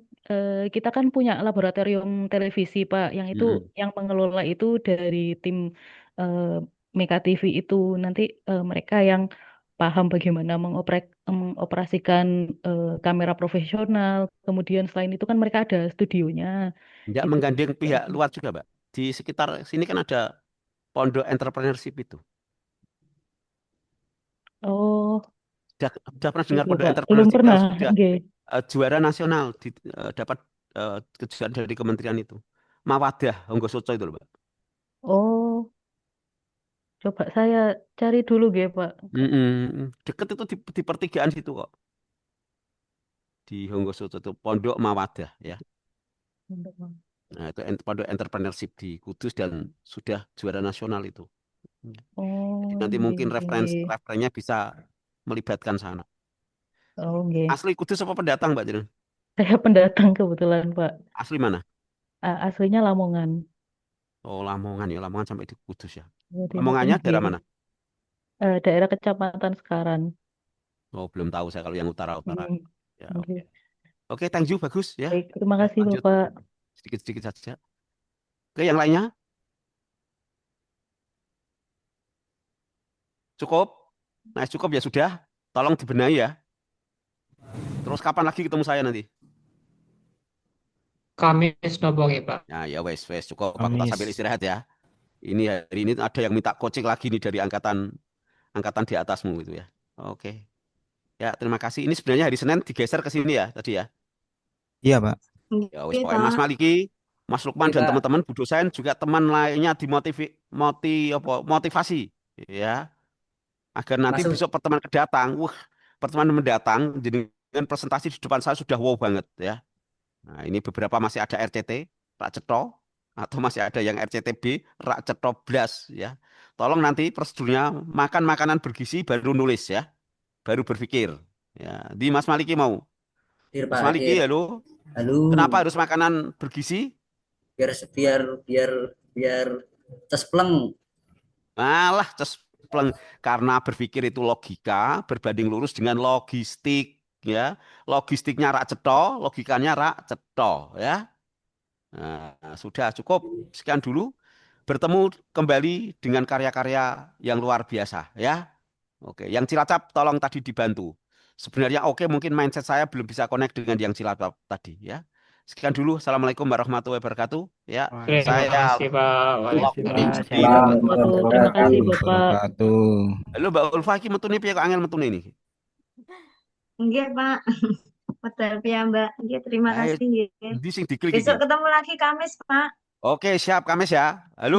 kita kan punya laboratorium televisi, Pak, yang itu Mm-mm. yang mengelola itu dari tim eh, Meka TV itu nanti mereka yang paham bagaimana mengoperasikan kamera profesional. Kemudian selain itu kan mereka ada studionya. Nggak Itu menggandeng juga pihak ada. luar juga, Mbak. Di sekitar sini kan ada Pondok Entrepreneurship itu. Oh, Sudah pernah dengar oke, Pondok Pak. Belum Entrepreneurship yang pernah, sudah nggih. juara nasional dapat kejuaraan dari kementerian itu. Mawadah, Honggosoco itu loh, Mbak. Oh, coba saya cari dulu, nggih, Pak. Mm-mm. Deket itu di pertigaan situ kok. Di Honggosoco itu Pondok Mawadah ya. Nah, itu Pondok Entrepreneurship di Kudus dan sudah juara nasional itu. Jadi Oh, nanti nggih, mungkin nggih. referennya bisa melibatkan sana. Oh, nggih. Asli Kudus apa pendatang, Mbak Jiren? Saya pendatang kebetulan, Pak. Asli mana? Aslinya Lamongan. Oh, Lamongan ya, Lamongan sampai di Kudus ya. Jadi mungkin Lamongannya daerah nggih. mana? daerah kecamatan Sekaran. Oh, belum tahu saya kalau yang utara-utara. Hmm, Ya, oke. oke, thank you, bagus ya. Baik, terima Ya, kasih lanjut. Bapak. Sedikit-sedikit saja. Oke, yang lainnya? Cukup? Nah, cukup ya sudah. Tolong dibenahi ya. Terus kapan lagi ketemu saya nanti? Kamis nopo nggih, Pak. Nah, ya wes cukup. Aku tak sambil Kamis. istirahat ya. Ini hari ini ada yang minta coaching lagi nih dari angkatan di atasmu gitu ya. Oke. Ya, terima kasih. Ini sebenarnya hari Senin digeser ke sini ya tadi ya. Iya, Pak. Ya wes, Oke, pokoknya Mas Pak. Maliki, Mas Lukman Oke, dan Pak. teman-teman Bu dosen juga teman lainnya motivasi ya agar nanti Masuk. besok pertemuan kedatang, pertemuan mendatang jadi presentasi di depan saya sudah wow banget ya. Nah, ini beberapa masih ada RCT, Rak Cetho, atau masih ada yang RCTB, Rak Cetho Blas ya. Tolong nanti prosedurnya makan makanan bergizi baru nulis ya, baru berpikir. Ya, di Mas Maliki mau. Dir, Mas Pak, Maliki, Dir. halo. Halo. Kenapa harus makanan bergizi? Biar biar cespleng. Malah cespleng karena berpikir itu logika berbanding lurus dengan logistik ya. Logistiknya Rak Cetho, logikanya Rak Cetho ya. Nah, sudah cukup sekian dulu. Bertemu kembali dengan karya-karya yang luar biasa ya. Oke, yang Cilacap tolong tadi dibantu. Sebenarnya oke, mungkin mindset saya belum bisa connect dengan yang Cilacap tadi ya. Sekian dulu. Assalamualaikum warahmatullahi wabarakatuh. Ya, Terima saya kasih, Pak. lock Terima kasih, ini Pak. sepi. Siap. Waduh, terima kasih Bapak. Wabarakatuh. Halo Mbak Ulfa, iki metune piye kok angel metune ini? Nggih, Pak. Betul ya, Mbak. Nggih, terima Ayo, kasih nggih. di sing diklik iki. Besok ketemu lagi Kamis, Pak. Oke, siap Kamis ya. Halo.